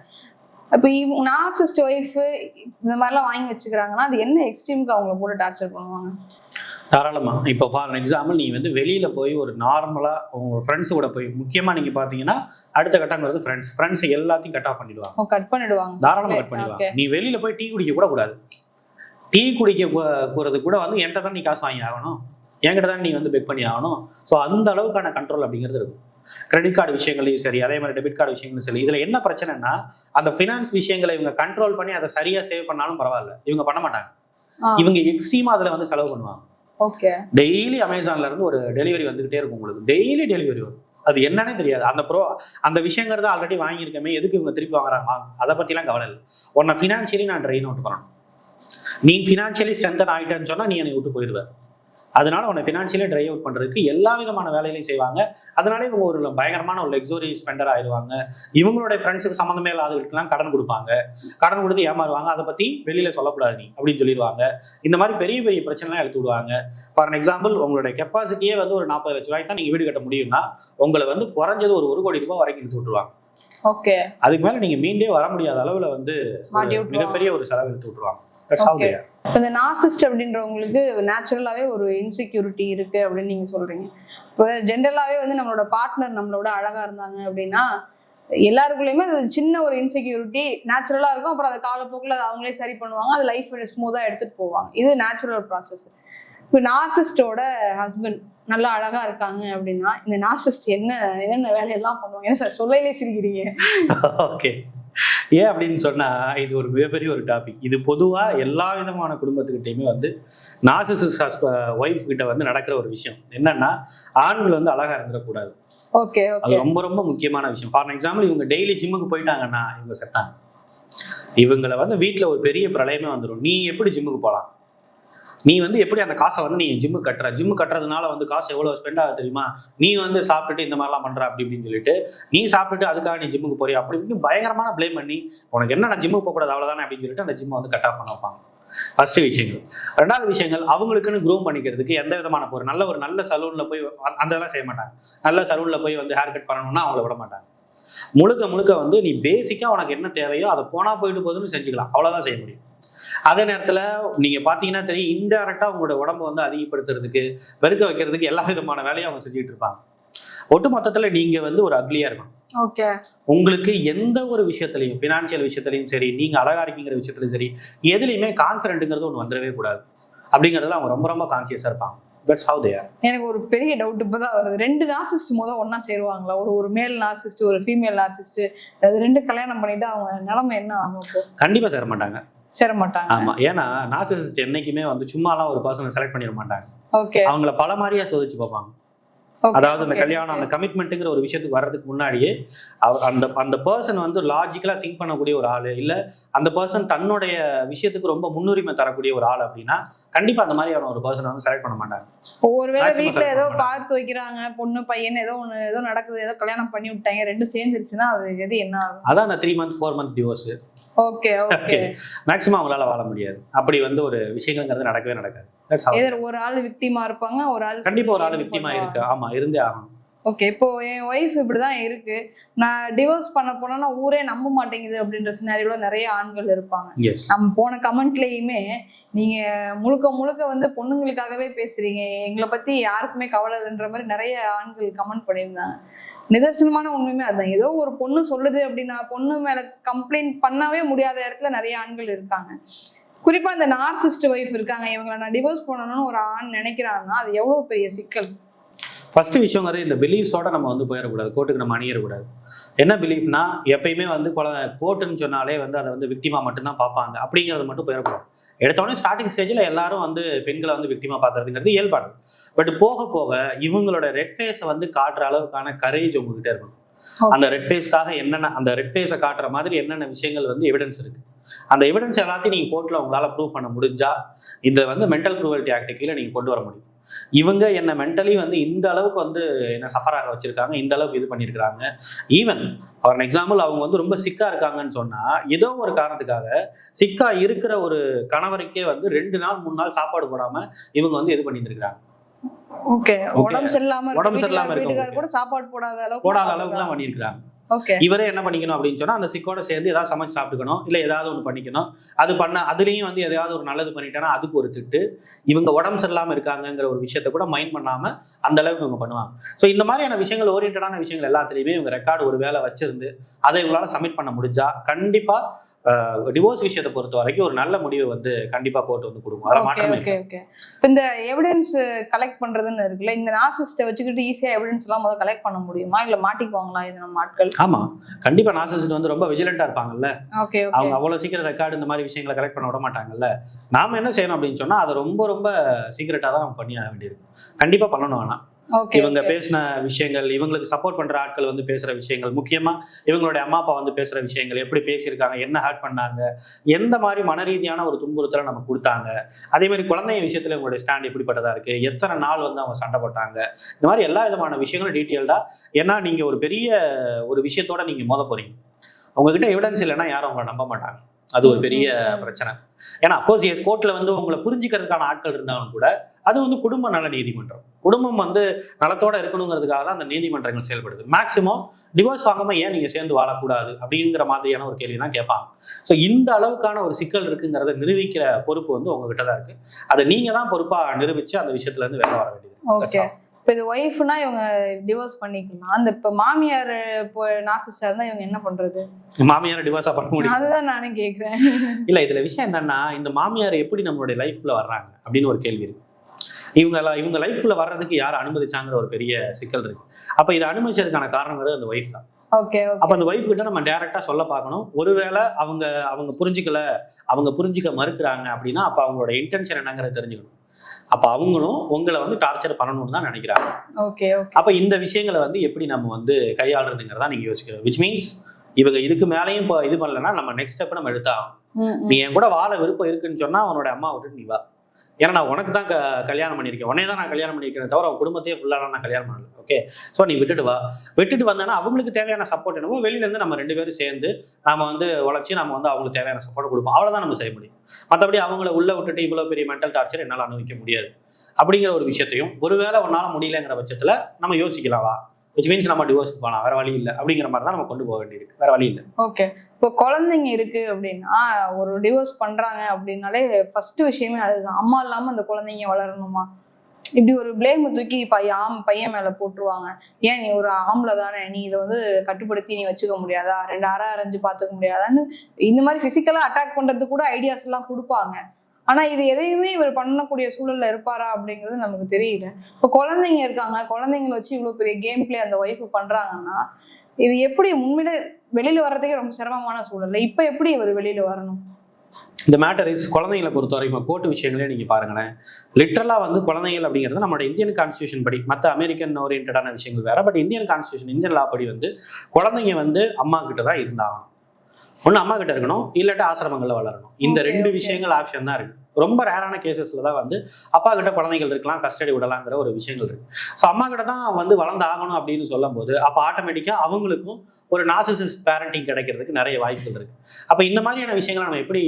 அப்ப இவங்க நார்சிஸ்ட் ஒய்ஃப் இந்த மாதிரிலாம் வாங்கி வச்சுக்கிறாங்கன்னா அது என்ன எக்ஸ்ட்ரீமுக்கு அவங்கள போட்டு டார்ச்சர் பண்ணுவாங்க? தாராளமா. இப்போ ஃபார் எக்ஸாம்பிள் நீ வந்து வெளியில போய் ஒரு நார்மலா உங்க ஃப்ரெண்ட்ஸ் கூட போய், முக்கியமா நீங்க பாத்தீங்கன்னா அடுத்த கட்டங்கிறது ஃப்ரெண்ட்ஸ் எல்லாத்தையும் கட் ஆஃப் பண்ணிடுவாங்க, கட் பண்ணிடுவாங்க, தாராளமா கட் பண்ணிடுவாங்க. நீ வெளியில போய் டீ குடிக்க கூட கூடாது. டீ குடிக்க போறது கூட வந்து என்கிட்ட தான் நீ காசு வாங்கி ஆகணும், என்கிட்ட தான் நீ வந்து பெக் பண்ணி ஆகணும். ஸோ அந்த அளவுக்கான கண்ட்ரோல் அப்படிங்கிறது இருக்கும். கிரெடிட் கார்டு விஷயங்களையும் சரி, அதே மாதிரி டெபிட் கார்டு விஷயங்களும் சரி. இதுல என்ன பிரச்சனைனா, அந்த ஃபினான்ஸ் விஷயங்களை இவங்க கண்ட்ரோல் பண்ணி அதை சரியா சேவ் பண்ணாலும் பரவாயில்ல, இவங்க பண்ண மாட்டாங்க. இவங்க எக்ஸ்ட்ரீமா அதுல வந்து செலவு பண்ணுவாங்க. டெய்லி அமேசான்ல இருந்து ஒரு டெலிவரி வந்துகிட்டே இருக்கும், உங்களுக்கு டெய்லி டெலிவரி வரும். அது என்னன்னே தெரியாது. அந்த விஷயங்கிறத ஆல்ரெடி வாங்கியிருக்கமே, எதுக்கு இவங்க திருப்பி வாங்குறாங்க, அதை பத்திலாம் கவலை இல்லை. உன்னை ஃபினான்ஷியலி நான் ட்ரெயின் அவுட் பண்ணணும். நீ ஃபினான்ஷியலி ஸ்ட்ரென்தன் ஆகிட்டேன்னு சொன்னா நீ என்னை விட்டு போயிடுவேன். அதனால உன்னை ஃபினான்ஷியலி ட்ரை அவுட் பண்றதுக்கு எல்லா விதமான வேலைகளையும் செய்வாங்க. அதனால இவங்க ஒரு பயங்கரமான ஒரு லக்ஸுரி ஸ்பெண்டர் ஆயிடுவாங்க. இவங்களுடைய ஃப்ரெண்ட்ஸுக்கு சம்மந்தமே இல்லாதவங்களுக்குலாம் கடன் கொடுப்பாங்க, கடன் கொடுத்து ஏமாறுவாங்க. அதை பத்தி வெளியில சொல்லக்கூடாது நீ அப்படின்னு சொல்லிடுவாங்க. இந்த மாதிரி பெரிய பெரிய பிரச்சனைலாம் எடுத்து விடுவாங்க. ஃபார் எக்ஸாம்பிள், உங்களுடைய கெப்பாசிட்டியே வந்து ஒரு 40 லட்ச ரூபாய்க்கு தான் நீங்க வீடு கட்ட முடியும்னா, உங்களை வந்து குறைஞ்சது ஒரு 1 கோடி ரூபாய் வரைக்கும் எடுத்து விட்டுருவாங்க. அதுக்கு மேல நீங்க மீண்டே வர முடியாத அளவுல வந்து மிகப்பெரிய ஒரு செலவு எடுத்து விட்டுருவாங்க. இந்த நார்சிஸ்ட் அப்படின்றவங்களுக்கு நேச்சுரலாவே ஒரு இன்செக்யூரிட்டி இருக்கு அப்படின்னு நீங்க சொல்றீங்க. இப்போ ஜென்ரலாவே வந்து நம்மளோட பார்ட்னர் நம்மளோட அழகா இருந்தாங்க அப்படின்னா எல்லாருக்குள்ளயுமே அது சின்ன ஒரு இன்செக்யூரிட்டி நேச்சுரலா இருக்கும். அப்புறம் அதை காலப்போக்கில் அவங்களே சரி பண்ணுவாங்க, அது லைஃப் ஸ்மூதா எடுத்துட்டு போவாங்க. இது நேச்சுரல் ப்ராசஸ். இப்போ நார்சிஸ்டோட ஹஸ்பண்ட் நல்லா அழகா இருக்காங்க அப்படின்னா இந்த நார்சிஸ்ட் என்னென்ன வேலையெல்லாம் பண்ணுவாங்க? என்ன சார் சொல்லையிலே சிரிக்கிறீங்க? ஓகே, ஏன் அப்படின்னு சொன்னா இது ஒரு மிகப்பெரிய ஒரு டாபிக். இது பொதுவா எல்லா விதமான குடும்பத்துக்கிட்டையுமே வந்து நார்சிசிஸ்ட் ஒய்ஃப் கிட்ட வந்து நடக்கிற ஒரு விஷயம் என்னன்னா, ஆண்கள் வந்து அழகா இருந்துடக்கூடாது. அது ரொம்ப ரொம்ப முக்கியமான விஷயம். ஃபார் எக்ஸாம்பிள், இவங்க டெய்லி ஜிம்முக்கு போயிட்டாங்கன்னா இவங்க செட்டாங்க. இவங்களை வந்து வீட்டுல ஒரு பெரிய பிரளயமே வந்துடும். நீ எப்படி ஜிம்முக்கு போகலாம், நீ வந்து எப்படி அந்த காசை வந்து நீ ஜிம்மு கட்டுறதுனால வந்து காசு எவ்வளவு ஸ்பெண்ட் ஆகுது தெரியுமா, நீ வந்து சாப்பிட்டுட்டு இந்த மாதிரிலாம் பண்ற அப்படி இப்படின்னு சொல்லிட்டு, நீ சாப்பிட்டுட்டு அதுக்காக நீ ஜிம்முக்கு போறியா அப்படி இப்படின்னு பயங்கரமான பிளேம் பண்ணி, உனக்கு என்ன நான் ஜிம்முக்கு போகக்கூடாது அவ்வளவுதானே அப்படின்னு சொல்லிட்டு அந்த ஜிம்மை வந்து கட் ஆஃப் பண்ண வைப்பாங்க. ஃபர்ஸ்ட் விஷயங்கள். ரெண்டாவது விஷயங்கள், அவங்களுக்குன்னு க்ரூம் பண்ணிக்கிறதுக்கு எந்த விதமான ஒரு நல்ல சலூன்ல போய் அந்த இதெல்லாம் செய்ய மாட்டாங்க. நல்ல சலூன்ல போய் வந்து ஹேர் கட் பண்ணணும்னா அவங்கள விட மாட்டாங்க. முழுக்க வந்து நீ பேசிக்கா உனக்கு என்ன தேவையோ அதை போனா போயிட்டு போதுன்னு செஞ்சுக்கலாம், அவ்வளவுதான் செய்ய முடியும். அதே நேரத்துல நீங்க பாத்தீங்கன்னா தெரியும், இன்டைரக்டா உங்களோட உடம்பு வந்து அதிகப்படுத்துறதுக்கு, வெறுக்க வைக்கிறதுக்கு எல்லா விதமான வேலையும் அவங்க செஞ்சுட்டு இருப்பாங்க. ஒட்டு மொத்தத்துல நீங்க வந்து ஒரு அக்லியா இருக்கணும். உங்களுக்கு எந்த ஒரு விஷயத்திலையும், பினான்சியல் விஷயத்திலையும் சரி, நீங்க அழகா இருக்கீங்கிற விஷயத்திலையும் சரி, எதுலையுமே கான்ஃபிடென்ட்ங்கிறது ஒன்று வந்துடவே கூடாது. அப்படிங்கிறதுல அவங்க ரொம்ப ரொம்ப கான்சியஸா இருப்பாங்க. எனக்கு ஒரு பெரிய டவுட் இப்பதான் வருது. 2 நார்சிஸ்ட் ஒன்னா சேருவாங்களா? ஒரு மேல் நார்சிஸ்ட், ஒரு ஃபீமேல் நார்சிஸ்ட், அது 2 கல்யாணம் பண்ணிட்டு அவங்க நிலைமை என்ன ஆகும்? கண்டிப்பா சேர மாட்டாங்க. ஆமா, ஏன்னா நார்சிசிஸ்ட் என்னைக்குமே வந்து சும்மாலாம் ஒரு பர்சனை செலக்ட் பண்ணிட மாட்டாங்க. அவங்கள பல மாதிரியா சோதிச்சு பார்ப்பாங்க. அதாவது அந்த கல்யாணம், அந்த கமிட்மெண்ட்டுங்கிற ஒரு விஷயத்துக்கு வர்றதுக்கு முன்னாடியே அந்த பர்சன் வந்து லாஜிக்கலா திங்க் பண்ணக்கூடிய ஒரு ஆளு, இல்ல அந்த பர்சன் தன்னுடைய விஷயத்துக்கு ரொம்ப முன்னுரிமை தரக்கூடிய ஒரு ஆள் அப்படின்னா கண்டிப்பா அந்த மாதிரியான ஒரு பர்சனை வந்து செலக்ட் பண்ண மாட்டாங்க. ஒருவேளை வீட்டுல ஏதோ பார்த்து வைக்கிறாங்க, பொண்ணு பையன் ஏதோ நடக்குது, ஏதோ கல்யாணம் பண்ணி விட்டாங்க, 2 சேர்ந்துருச்சுன்னா அது எது என்ன ஆகும்? அதான் அந்த 3 month 4 month டிவோர்ஸ். மேக்ஸிமம் அவங்களால வாழ முடியாது. அப்படி வந்து ஒரு விஷயங்கள்ங்கிறது நடக்கவே நடக்காது. ஒரு ஆள் விக்டிமா இருப்பாங்க, ஒரு ஆள் கண்டிப்பா ஒரு ஆள் விக்டிமா இருக்கு. ஆமா, இருந்தே ஆகணும். இப்போ என் ஒய்ஃப் இப்படிதான் இருக்கு, நான் டிவோர்ஸ் பண்ண போனா ஊரே நம்ப மாட்டேங்குது அப்படின்ற சினாரியோல நிறைய ஆண்கள் இருப்பாங்க. நம்ம போன கமெண்ட்லயுமே நீங்க முழுக்க வந்து பொண்ணுங்களுக்காகவே பேசுறீங்க, எங்களை பத்தி யாருக்குமே கவலை இல்லைன்ற மாதிரி நிறைய ஆண்கள் கமெண்ட் பண்ணியிருந்தாங்க. நிதர்சனமான உண்மையுமே அதுதான். ஏதோ ஒரு பொண்ணு சொல்லுது அப்படின்னா பொண்ணு மேல கம்ப்ளைண்ட் பண்ணவே முடியாத இடத்துல நிறைய ஆண்கள் இருக்காங்க. குறிப்பா இந்த நார்சிஸ்ட் ஒய்ஃப் இருக்காங்க, இவங்களை நான் டிவோர்ஸ் பண்ணணும்னு ஒரு ஆண் நினைக்கிறாங்கன்னா அது எவ்வளவு பெரிய சிக்கல். ஃபர்ஸ்ட் விஷயம் வந்து இந்த பிலீஃப்ஸோட நம்ம வந்து போயிடக்கூடாது, கோர்ட்டுக்கு நம்ம அணியிடக்கூடாது. என்ன பிலீஃப்னா, எப்பயுமே வந்து கோர்ட்டுன்னு சொன்னாலே வந்து அதை வந்து விக்டிமா மட்டும்தான் பார்ப்பாங்க அப்படிங்கிறது மட்டும் போயிடக்கூடாது. எடுத்தோடனே ஸ்டார்டிங் ஸ்டேஜில் எல்லாரும் வந்து பெண்களை வந்து விக்டிமா பார்க்கறதுங்கிறது இயல்பானது. பட் போக போக இவங்களோட ரெட் ஃபேஸை வந்து காட்டுற அளவுக்கான கரேஜ் உங்ககிட்ட இருக்கணும். அந்த ரெட் ஃபேஸ்க்காக என்னென்ன, அந்த ரெட் ஃபேஸை காட்டுற மாதிரி என்னென்ன விஷயங்கள் வந்து எவிடன்ஸ் இருக்கு, அந்த எவிடன்ஸ் எல்லாத்தையும் நீங்க கோர்ட்ல உங்களால ப்ரூவ் பண்ண முடிஞ்சா இதை வந்து மென்டல் க்ரூவல்டி ஆக்ட் கீழே நீங்க கொண்டு வர முடியும். இவங்க என்ன மென்டலி வந்து இந்த அளவுக்கு வந்து என்ன சஃபர் ஆக வச்சிருக்காங்க, இந்த அளவுக்கு இது பண்ணியிருக்காங்க. ஈவன் ஃபார் எக்ஸாம்பிள், அவங்க வந்து ரொம்ப சிக்கா இருக்காங்கன்னு சொன்னா ஏதோ ஒரு காரணத்துக்காக சிக்கா இருக்கிற ஒரு கணவருக்கே வந்து 2 நாள் 3 நாள் சாப்பாடு போடாம இவங்க வந்து இது பண்ணிட்டு இருக்காங்க. ஓகே. உடம்பு சரியில்லாம வீட்டுக்காரர் கூட சாப்பாடு போடாத அளவுக்குலாம் பண்ணியிருக்கிறாங்க. இவரே என்ன பண்ணிக்கணும் அப்படின்னு சொன்னா அந்த சிக்கோட சேர்ந்து ஏதாவது சமைச்சு சாப்பிட்டுக்கணும், இல்ல ஏதாவது ஒன்று பண்ணிக்கணும். அது பண்ண அதுலயும் வந்து எதையாவது ஒரு நல்லது பண்ணிட்டேன்னா அதுக்கு ஒரு திட்டு. இவங்க உடம்பு சரியில்லாம இருக்காங்கிற ஒரு விஷயத்த கூட மைண்ட் பண்ணாம அந்த அளவுக்கு இவங்க பண்ணுவாங்க. ஸோ இந்த மாதிரியான விஷயங்கள் ஓரியன்டான விஷயங்கள் எல்லாத்துலயுமே இவங்க ரெக்கார்டு ஒரு வேலை வச்சிருந்து அதை இவங்களால சப்மிட் பண்ண முடிஞ்சா கண்டிப்பா டிவோர்ஸ் விஷயத்தை பொறுத்த வரைக்கும் ஒரு நல்ல முடிவு வந்து கண்டிப்பா கோர்ட் வந்து கொடுக்கும். அதை மாற்றமே. இந்த எவிடன்ஸ் கலெக்ட் பண்றதுன்னு இருக்குல்ல, இந்த நார்சிஸ்ட வச்சுக்கிட்டு ஈஸியா எவிடன்ஸ் எல்லாம் முதல்ல கலெக்ட் பண்ண முடியுமா, இல்ல மாட்டிக்குவாங்களா இது நம்ம ஆட்கள்? ஆமா, கண்டிப்பா நார்சிஸ்ட் வந்து ரொம்ப விஜிலண்டா இருப்பாங்கல்ல. அவங்க அவ்வளவு சீக்கிரம் ரெக்கார்டு இந்த மாதிரி விஷயங்களை கலெக்ட் பண்ண விட மாட்டாங்கல்ல. நாம என்ன செய்யணும் அப்படின்னு சொன்னா அதை ரொம்ப ரொம்ப சீக்கிரட்டா தான் நம்ம பண்ணி ஆக வேண்டியிருக்கு. கண்டிப்பா பண்ணணும். ஆனா இவங்க பேசின விஷயங்கள், இவங்களுக்கு சப்போர்ட் பண்ற ஆட்கள் வந்து பேசுற விஷயங்கள், முக்கியமா இவங்களுடைய அம்மா அப்பா வந்து பேசுற விஷயங்கள், எப்படி பேசியிருக்காங்க, என்ன ஹர்ட் பண்ணாங்க, எந்த மாதிரி மன ரீதியான ஒரு துன்புறுத்தலை நம்ம கொடுத்தாங்க, அதே மாதிரி குழந்தைய விஷயத்துல இவங்களுடைய ஸ்டாண்ட் எப்படிப்பட்டதா இருக்கு, எத்தனை நாள் வந்து அவங்க சண்டை போட்டாங்க, இந்த மாதிரி எல்லா விதமான விஷயங்களும் டீட்டெயில்டா. ஏன்னா நீங்க ஒரு பெரிய ஒரு விஷயத்தோட நீங்க மோத போறீங்க. உங்ககிட்ட எவிடன்ஸ் இல்லைன்னா யாரும் உங்களை நம்ப மாட்டாங்க. அது ஒரு பெரிய பிரச்சனை. ஏன்னா அப்கோர்ஸ் கோர்ட்ல வந்து உங்களை புரிஞ்சுக்கிறதுக்கான ஆட்கள் இருந்தாலும் கூட அது வந்து குடும்ப நல நீதிமன்றம். குடும்பம் வந்து நலத்தோட இருக்கணுங்கிறதுக்காக தான் அந்த நீதிமன்றங்கள் செயல்படுது. மேக்சிமம் டிவோர்ஸ் வாங்காம ஏன் நீங்க சேர்ந்து வாழக்கூடாது அப்படிங்கிற மாதிரியான ஒரு கேள்வி தான் கேட்பாங்க. ஸோ இந்த அளவுக்கான ஒரு சிக்கல் இருக்குங்கிறத நிரூபிக்கிற பொறுப்பு வந்து உங்ககிட்ட தான் இருக்கு. அதை நீங்க தான் பொறுப்பா நிரூபிச்சு அந்த விஷயத்துல இருந்து வெளில வர வேண்டியது. இப்போ இது ஒய்ஃப்னா இவங்க டிவோர்ஸ் பண்ணிக்கலாம். அந்த இப்போ மாமியார் இப்போ நார்சிஸ்டா இருந்தா இவங்க என்ன பண்றது? மாமியார் டிவோர்ஸா பண்ண முடியும்? அதுதான் நானும் கேட்கிறேன். இல்ல, இதுல விஷயம் என்னன்னா, இந்த மாமியார் எப்படி நம்மளுடைய லைஃப்ல வர்றாங்க அப்படின்னு ஒரு கேள்வி இருக்கு. இவங்க லைஃப்குள்ள வர்றதுக்கு யார் அனுமதிச்சாங்கிற ஒரு பெரிய சிக்கல் இருக்கு. அப்ப இதை அனுமதிச்சதுக்கான காரணங்கிறது அந்த ஒய்ஃப் தான். அப்ப அந்த ஒய்ஃப் கிட்ட நம்ம டைரக்டா சொல்ல பார்க்கணும். ஒருவேளை அவங்க புரிஞ்சுக்கல, அவங்க புரிஞ்சுக்க மறுக்கிறாங்க அப்படின்னா அப்ப அவங்களோட இன்டென்ஷன் என்னங்கிறத தெரிஞ்சுக்கணும். அப்ப அவங்களும் உங்களை வந்து டார்ச்சர் பண்ணணும்னு தான் நினைக்கிறாங்க. அப்ப இந்த விஷயங்களை வந்து எப்படி நம்ம வந்து கையாளுறதுங்கிறதா நீங்க யோசிக்கிறோம். விச் மீன்ஸ் இவங்க இதுக்கு மேலேயும் இப்போ இது பண்ணலன்னா நம்ம நெக்ஸ்ட் ஸ்டெப் நம்ம எடுத்தாகும். நீ என் கூட வாழ விருப்பம் இருக்குன்னு சொன்னா அவனோட அம்மா விட்டுட்டு நீ வா. ஏன்னா நான் உனக்கு தான் கல்யாணம் பண்ணியிருக்கேன், உடனே தான் நான் கல்யாணம் பண்ணியிருக்கேன் தவிர அவன் குடும்பத்தையே ஃபுல்லாக நான் கல்யாணம் பண்ணல. ஓகே, ஸோ நீ விட்டுட்டு வா. விட்டுட்டு வந்தேன்னா அவங்களுக்கு தேவையான சப்போர்ட் என்னவோ வெளியிலேருந்து நம்ம 2 பேரும் சேர்ந்து நம்ம வந்து உழைச்சி நம்ம வந்து அவங்களுக்கு தேவையான சப்போர்ட் கொடுப்போம். அவ்வளோதான் நம்ம செய்ய முடியும். மற்றபடி அவங்கள உள்ள விட்டுட்டு இவ்வளோ பெரிய மென்டல் டார்ச்சர் என்னால் அனுபவிக்க முடியாது அப்படிங்கிற ஒரு விஷயத்தையும் ஒருவேளை உன்னால் முடியலங்கிற பட்சத்தில் நம்ம யோசிக்கலாம். வா, விச் மீன்ஸ் நம்ம டிவோர்ஸ் போகலாம், வேற வழி இல்லை அப்படிங்கிற மாதிரி தான் நம்ம கொண்டு போக வேண்டியிருக்கு. வேற வழி இல்லை. ஓகே, இப்போ குழந்தைங்க இருக்கு அப்படின்னா ஒரு டிவோர்ஸ் பண்றாங்க அப்படின்னாலே ஃபர்ஸ்ட் விஷயமே அதுதான். அம்மா இல்லாம அந்த குழந்தைங்க வளரணுமா, இப்படி ஒரு பிளேம் தூக்கி பையன் மேல போட்டுருவாங்க. ஏன் நீ ஒரு ஆம்பளை தானே, நீ இதை வந்து கட்டுப்படுத்தி நீ வச்சுக்க முடியாதா, 2 அரை அரைஞ்சு பாத்துக்க முடியாதான்னு இந்த மாதிரி பிசிக்கலா அட்டாக் பண்றதுக்கு கூட ஐடியாஸ் எல்லாம் கொடுப்பாங்க. ஆனா இது எதையுமே இவர் பண்ணக்கூடிய சூழல்ல இருப்பாரா அப்படிங்கிறது நமக்கு தெரியல. இப்போ குழந்தைங்க இருக்காங்க, குழந்தைங்களை வச்சு இவ்வளவு பெரிய கேம் பிளே அந்த ஒய்ஃப் பண்றாங்கன்னா இது எப்படி உண்மையில வெளியில வர்றதுக்கே ரொம்ப சிரமமான சூழல்ல இப்ப எப்படி இவர் வெளியில வரணும்? இந்த மேட்டர் இஸ் குழந்தைங்களை பொறுத்த வரைக்கும் கோர்ட்டு விஷயங்களே நீங்க பாருங்களேன். லிட்டரலா வந்து குழந்தைகள் அப்படிங்கிறது நம்மளோட இந்தியன் கான்ஸ்டியூஷன் படி, மற்ற அமெரிக்கன் ஓரியன்டான விஷயங்கள் வேற, பட் இந்தியன் கான்ஸ்டியூஷன் இந்தியன் லா படி வந்து குழந்தைங்க வந்து அம்மா கிட்ட தான் இருந்தாங்க. ஒன்று அம்மா கிட்ட இருக்கணும், இல்லாட்டி ஆசிரமங்கள்ல வளரணும். இந்த 2 விஷயங்கள் ஆப்ஷன் தான் இருக்கு. ரொம்ப ரேரான கேசஸ்ல தான் வந்து அப்பா கிட்ட குழந்தைகள் இருக்கலாம், கஸ்டடி விடலாங்கிற ஒரு விஷயங்கள் இருக்கு. ஸோ அம்மா கிட்ட தான் வந்து வளர்ந்து ஆகணும் அப்படின்னு சொல்லும் போது அப்போ ஆட்டோமேட்டிக்கா அவங்களுக்கும் ஒரு நார்சிசிஸ்ட் பேரண்டிங் கிடைக்கிறதுக்கு நிறைய வாய்ப்புகள் இருக்கு. அப்போ இந்த மாதிரியான விஷயங்களை நம்ம எப்படி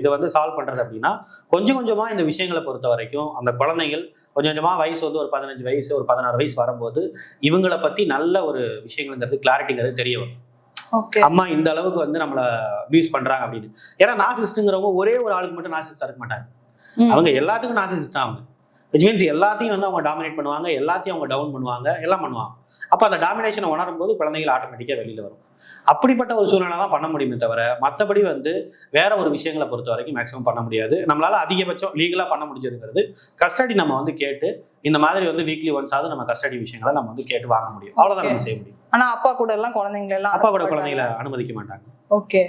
இதை வந்து சால்வ் பண்றது அப்படின்னா, கொஞ்சம் கொஞ்சமா இந்த விஷயங்களை பொறுத்த வரைக்கும் அந்த குழந்தைகள் கொஞ்சம் கொஞ்சமா வயசு வந்து ஒரு 15 வயசு ஒரு 16 வயசு வரும்போது இவங்களை பத்தி நல்ல ஒரு விஷயங்கள்ங்கிறது கிளாரிட்டிங்கிறது தெரிய வரும். அம்மா இந்த அளவுக்கு வந்து நம்மள அபியூஸ் பண்றாங்க அப்படின்னு. ஏன்னா நார்சிஸ்ட்ங்கிறவங்க ஒரே ஒரு ஆளுக்கு மட்டும் நார்சிஸ்டா இருக்க மாட்டாங்க. அவங்க எல்லாத்துக்கும் நார்சிஸ்ட் தான். அவங்க விச் மீன்ஸ் எல்லாத்தையும் வந்து அவங்க டாமினேட் பண்ணுவாங்க, எல்லாத்தையும் அவங்க டவுன் பண்ணுவாங்க, எல்லாம் பண்ணுவாங்க. அப்ப அந்த டாமினேஷனை உணரும் போது குழந்தைகள் ஆட்டோமேட்டிக்கா வெளியில வரும். அப்படிப்பட்ட ஒரு சூழ்நிலை தான் பண்ண முடியுமே தவிர மற்றபடி வந்து வேற ஒரு விஷயங்களை பொறுத்த வரைக்கும் மேக்ஸிமம் பண்ண முடியாது. நம்மளால அதிகபட்சம் லீகலா பண்ண முடிஞ்சதுங்கிறது கஸ்டடி நம்ம வந்து கேட்டு இந்த மாதிரி வந்து வீக்லி ஒன்ஸாவது நம்ம கஸ்டடி விஷயங்களை நம்ம வந்து கேட்டு வாங்க முடியும். அவ்வளவுதான் நம்ம செய்ய முடியும். ஆனா அப்பா கூட எல்லாம் குழந்தைகளை அனுமதிக்க மாட்டாங்க. ஓகே,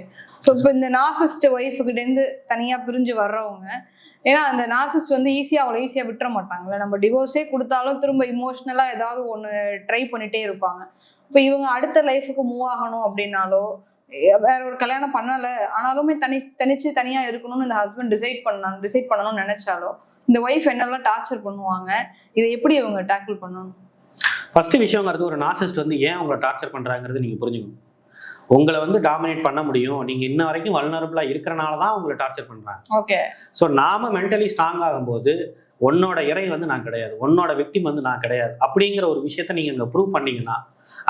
இப்போ இந்த நார்சிஸ்ட் ஒய்ஃப் கிட்ட இருந்து தனியா பிரிஞ்சு வர்றவங்க, ஏன்னா அந்த நார்சிஸ்ட் வந்து அவ்வளவு ஈஸியா விட்டுற மாட்டாங்கல்ல. நம்ம டிவோர்ஸே கொடுத்தாலும் திரும்ப இமோஷனலா ஏதாவது ஒண்ணு ட்ரை பண்ணிட்டே இருப்பாங்க. இப்போ இவங்க அடுத்த லைஃபுக்கு மூவ் ஆகணும் அப்படின்னாலோ, வேற ஒரு கல்யாணம் பண்ணல ஆனாலுமே தனியா இருக்கணும்னு இந்த ஹஸ்பண்ட் டிசைட் பண்ணணும்னு நினைச்சாலோ இந்த ஒய்ஃப் என்னெல்லாம் டார்ச்சர் பண்ணுவாங்க, இதை எப்படி இவங்க டேக்கிள் பண்ணணும்? ஃபர்ஸ்ட் விஷயங்கிறது ஒரு நார்சிஸ்ட் வந்து ஏன் உங்களை டார்ச்சர் பண்றாங்கிறது நீங்க புரிஞ்சுக்கணும். உங்களை வந்து டாமினேட் பண்ண முடியும், நீங்க இன்ன வரைக்கும் வல்னரபிளா இருக்கிறனால தான் உங்களை டார்ச்சர் பண்றாங்க. ஓகே, ஸோ நாம மென்டலி ஸ்ட்ராங் ஆகும்போது உன்னோட இறை வந்து நான் கிடையாது, உன்னோட விக்டிம் வந்து நான் கிடையாது அப்படிங்கிற ஒரு விஷயத்த நீங்க இங்க ப்ரூவ் பண்ணீங்கன்னா,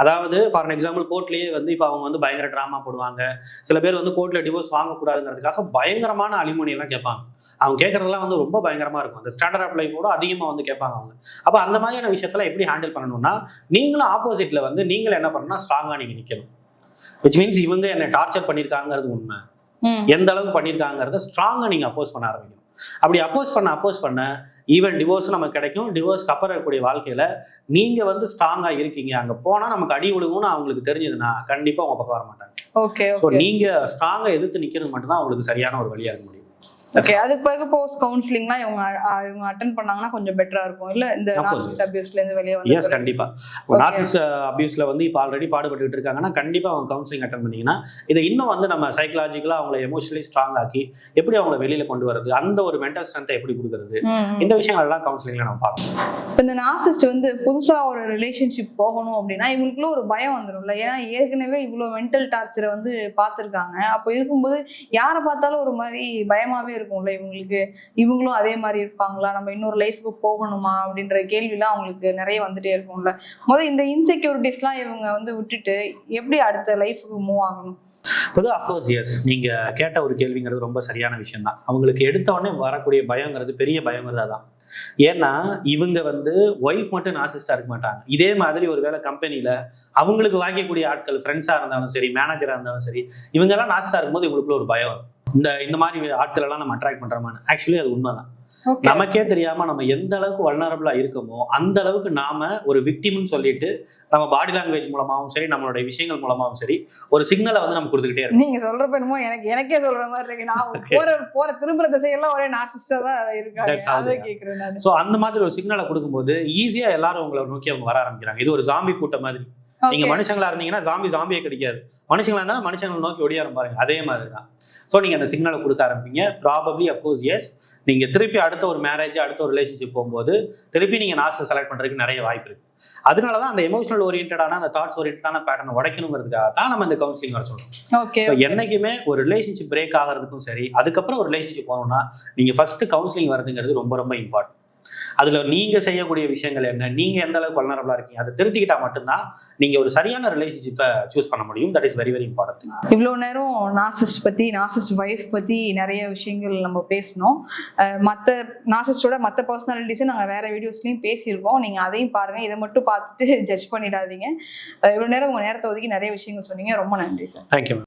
அதாவது ஃபார் எக்ஸாம்பிள் கோர்ட்லயே வந்து இப்போ அவங்க வந்து பயங்கர ட்ராமா போடுவாங்க. சில பேர் வந்து கோர்ட்ல டிவோர்ஸ் வாங்கக்கூடாதுங்கிறதுக்காக பயங்கரமான அலிமோனி எல்லாம் கேட்பாங்க. அவங்க கேட்கறதெல்லாம் வந்து ரொம்ப பயங்கரமா இருக்கும். அந்த ஸ்டாண்டர்ட் ஆஃப் லைஃபோட அதிகமா வந்து கேட்பாங்க அவங்க. அப்ப அந்த மாதிரியான விஷயத்துல எப்படி ஹேண்டில் பண்ணணும்னா, நீங்களும் ஆப்போசிட்ல வந்து நீங்களும் என்ன பண்ணணும்னா ஸ்ட்ராங்கா நீங்க நிக்கணும். விச் மீன்ஸ் இவங்க என்ன டார்ச்சர் பண்ணியிருக்காங்கிறது உண்மை, எந்த அளவுக்கு பண்ணியிருக்காங்கிறத ஸ்ட்ராங்கா நீங்க அப்போஸ் பண்ண ஆரம்பிக்கணும். அப்படி அப்போஸ் பண்ண ஈவன் டிவோர்ஸ் நமக்கு கிடைக்கும். டிவோர்ஸ்க்கு அப்புறம் இருக்கக்கூடிய வாழ்க்கையில நீங்க வந்து ஸ்ட்ராங்கா இருக்கீங்க, அங்க போனா நமக்கு அடி விழுகும்னு அவங்களுக்கு தெரிஞ்சதுன்னா கண்டிப்பா உங்க பக்கம் வர மாட்டாங்க. ஓகே, ஸோ நீங்க ஸ்ட்ராங்கா எதிர்த்து நிக்கிறது மட்டும்தான் அவங்களுக்கு சரியான ஒரு வழியா இருக்க முடியும். ஓகே, அதுக்கு பிறகு போஸ்ட் கவுன்சிலிங்லாம் இவங்க அட்டெண்ட் பண்ணாங்கன்னா கொஞ்சம் பெட்டரா இருக்கும் இல்ல, இந்த நார்சிசிஸ்ட் அபியூஸ்ல இருந்து வெளியே வந்து? எஸ், கண்டிப்பா. நார்சிசிஸ்ட் அபியூஸ்ல வந்து இப்போ ஆல்ரெடி பாடுபட்டு இருக்காங்கன்னா கண்டிப்பா அவங்க கவுன்சிலிங் அட்டெண்ட் பண்ணீங்கன்னா இதை இன்னும் வந்து நம்ம சைக்கலாஜிக்கலா அவங்களை எமோஷனலி ஸ்ட்ராங் ஆக்கி எப்படி அவங்களை வெளியில கொண்டு வரது, அந்த ஒரு மென்டல் ஸ்ட்ரென்த்தை எப்படி கொடுக்கறது, இந்த விஷயங்கள் எல்லாம் கவுன்சிலிங்ல நம்ம பார்க்கணும். இப்போ இந்த நார்சிசிஸ்ட் வந்து புதுசா ஒரு ரிலேஷன்ஷிப் போகணும் அப்படின்னா இவங்களுக்குள்ள ஒரு பயம் வந்துடும்ல, ஏன்னா ஏற்கனவே இவ்வளவு மென்டல் டார்ச்சரை வந்து பார்த்துருக்காங்க. அப்போ இருக்கும்போது யாரை பார்த்தாலும் ஒரு மாதிரி பயமாவே இருக்கும்ல இவங்களுக்கு, இவங்களும் அதே மாதிரி இருப்பாங்களா, நம்ம இன்னொரு லைஃப்க்கு போகணுமா அப்படின்ற கேள்விலாம் அவங்களுக்கு நிறைய வந்துட்டே இருக்கும்ல. இந்த இன்செக்யூரிட்டிஸ்லாம் இவங்க வந்து விட்டுட்டு எப்படி அடுத்த லைஃப்க்கு மூவ் ஆகணும்? பொதுவாக அப்கோர்ஸ் எஸ், நீங்க கேட்ட ஒரு கேள்விங்கிறது ரொம்ப சரியான விஷயம் தான். அவங்களுக்கு எடுத்த உடனே வரக்கூடிய பயங்கிறது பெரிய பயங்கிறது தான். ஏன்னா இவங்க வந்து ஒய்ஃப் மட்டும் நார்சிசிஸ்டா இருக்க மாட்டாங்க. இதே மாதிரி ஒரு வேளை கம்பெனியில அவங்களுக்கு வாங்கக்கூடிய ஆட்கள் ஃப்ரெண்ட்ஸா இருந்தாலும் சரி, மேனேஜரா இருந்தாலும் சரி, இவங்க எல்லாம் நார்சிசிஸ்டா இருக்கும்போது இவங்களுக்குள்ள ஒரு பயம். இந்த மாதிரி ஆட்கள் எல்லாம் நம்ம அட்ராக்ட் பண்றோமான்னு ஆக்சுவலி அது உண்மைதான். நமக்கே தெரியாம நம்ம எந்த அளவுக்கு வல்னரபிளா இருக்கோமோ அந்த அளவுக்கு நாம ஒரு விக்டிம்னு சொல்லிட்டு நம்ம பாடி லாங்குவேஜ் மூலமாவும் சரி, நம்மளுடைய விஷயங்கள் மூலமாவும் சரி, ஒரு சிக்னலை வந்து நம்ம கொடுத்துக்கிட்டே இருக்கோம். நீங்க சொல்றப்ப என்னமோ எனக்கே சொல்ற மாதிரி இருக்கு. நான் போற திரும்புற திசையெல்லாம் ஒரே நார்சிசிஸ்டா தான் இருக்காங்க, அதை கேக்குறேன் நான். சோ அந்த மாதிரி ஒரு சிக்னலை கொடுக்கும்போது ஈஸியா எல்லாரும் உங்களை நோக்கி அவங்க வர ஆரம்பிக்கிறாங்க. இது ஒரு ஜாம்பி கூட்டம் மாதிரி. நீங்க மனுஷங்களா இருந்தீங்கன்னா ஜாம்பியே கிடைக்காது, மனுஷங்களா இருந்தா மனுஷங்களை நோக்கி ஒடியாரம் பாருங்க, அதே மாதிரி தான். ஸோ நீங்கள் அந்த சிக்னலை கொடுக்க ஆரம்பிங்க. ப்ராபப்ளி அப்கோர்ஸ் எஸ், நீங்கள் திருப்பி அடுத்த ஒரு மேரேஜ் அடுத்த ஒரு ரிலேஷன்ஷிப் போகும்போது திருப்பி நீங்கள் நார்ஸை செலக்ட் பண்ணுறதுக்கு நிறைய வாய்ப்பு இருக்குது. அதனால தான் அந்த எமோஷனல் ஓரியன்டான அந்த தாட்ஸ் ஓரியன்டான பேட்டர்னை உடைக்கணுங்கிறதுக்காக தான் நம்ம இந்த கவுன்சிலிங் வர சொல்றோம். ஓகே, ஸோ என்னைக்குமே ஒரு ரிலேஷன்ஷிப் பிரேக் ஆகிறதுக்கும் சரி, அதுக்கப்புறம் ஒரு ரிலேஷன்ஷிப் போகணும்னா நீங்கள் ஃபர்ஸ்ட் கவுன்சிலிங் வரதுங்கிறது ரொம்ப ரொம்ப இம்பார்ட்டன்ட். அதுல நீங்க செய்யக்கூடிய விஷயங்கள் என்ன, நீங்க எந்த அளவுக்கு வல்னரபிளா இருக்கீங்க, அதை திருத்திக்கிட்டா மட்டும்தான் நீங்க ஒரு சரியான ரிலேஷன்ஷிப்பை சூஸ் பண்ண முடியும். That is very very important. இவ்வளவு நேரம் நார்சிசிஸ்ட் பத்தி, நார்சிசிஸ்ட் வைஃப் பத்தி நிறைய விஷயங்கள் நம்ம பேசணும். மற்ற நார்சிசிஸ்டோட மற்ற பர்சனாலிட்டிஸும் நாங்கள் வேற வீடியோஸ்லயும் பேசியிருக்கோம், நீங்க அதையும் பாருங்க. இதை மட்டும் பார்த்துட்டு ஜட்ஜ் பண்ணிடாதீங்க. இவ்வளவு நேரம் உங்க நேரத்தை ஒதுக்கி நிறைய விஷயங்கள் சொன்னீங்க, ரொம்ப நன்றி சார். தேங்க்யூ.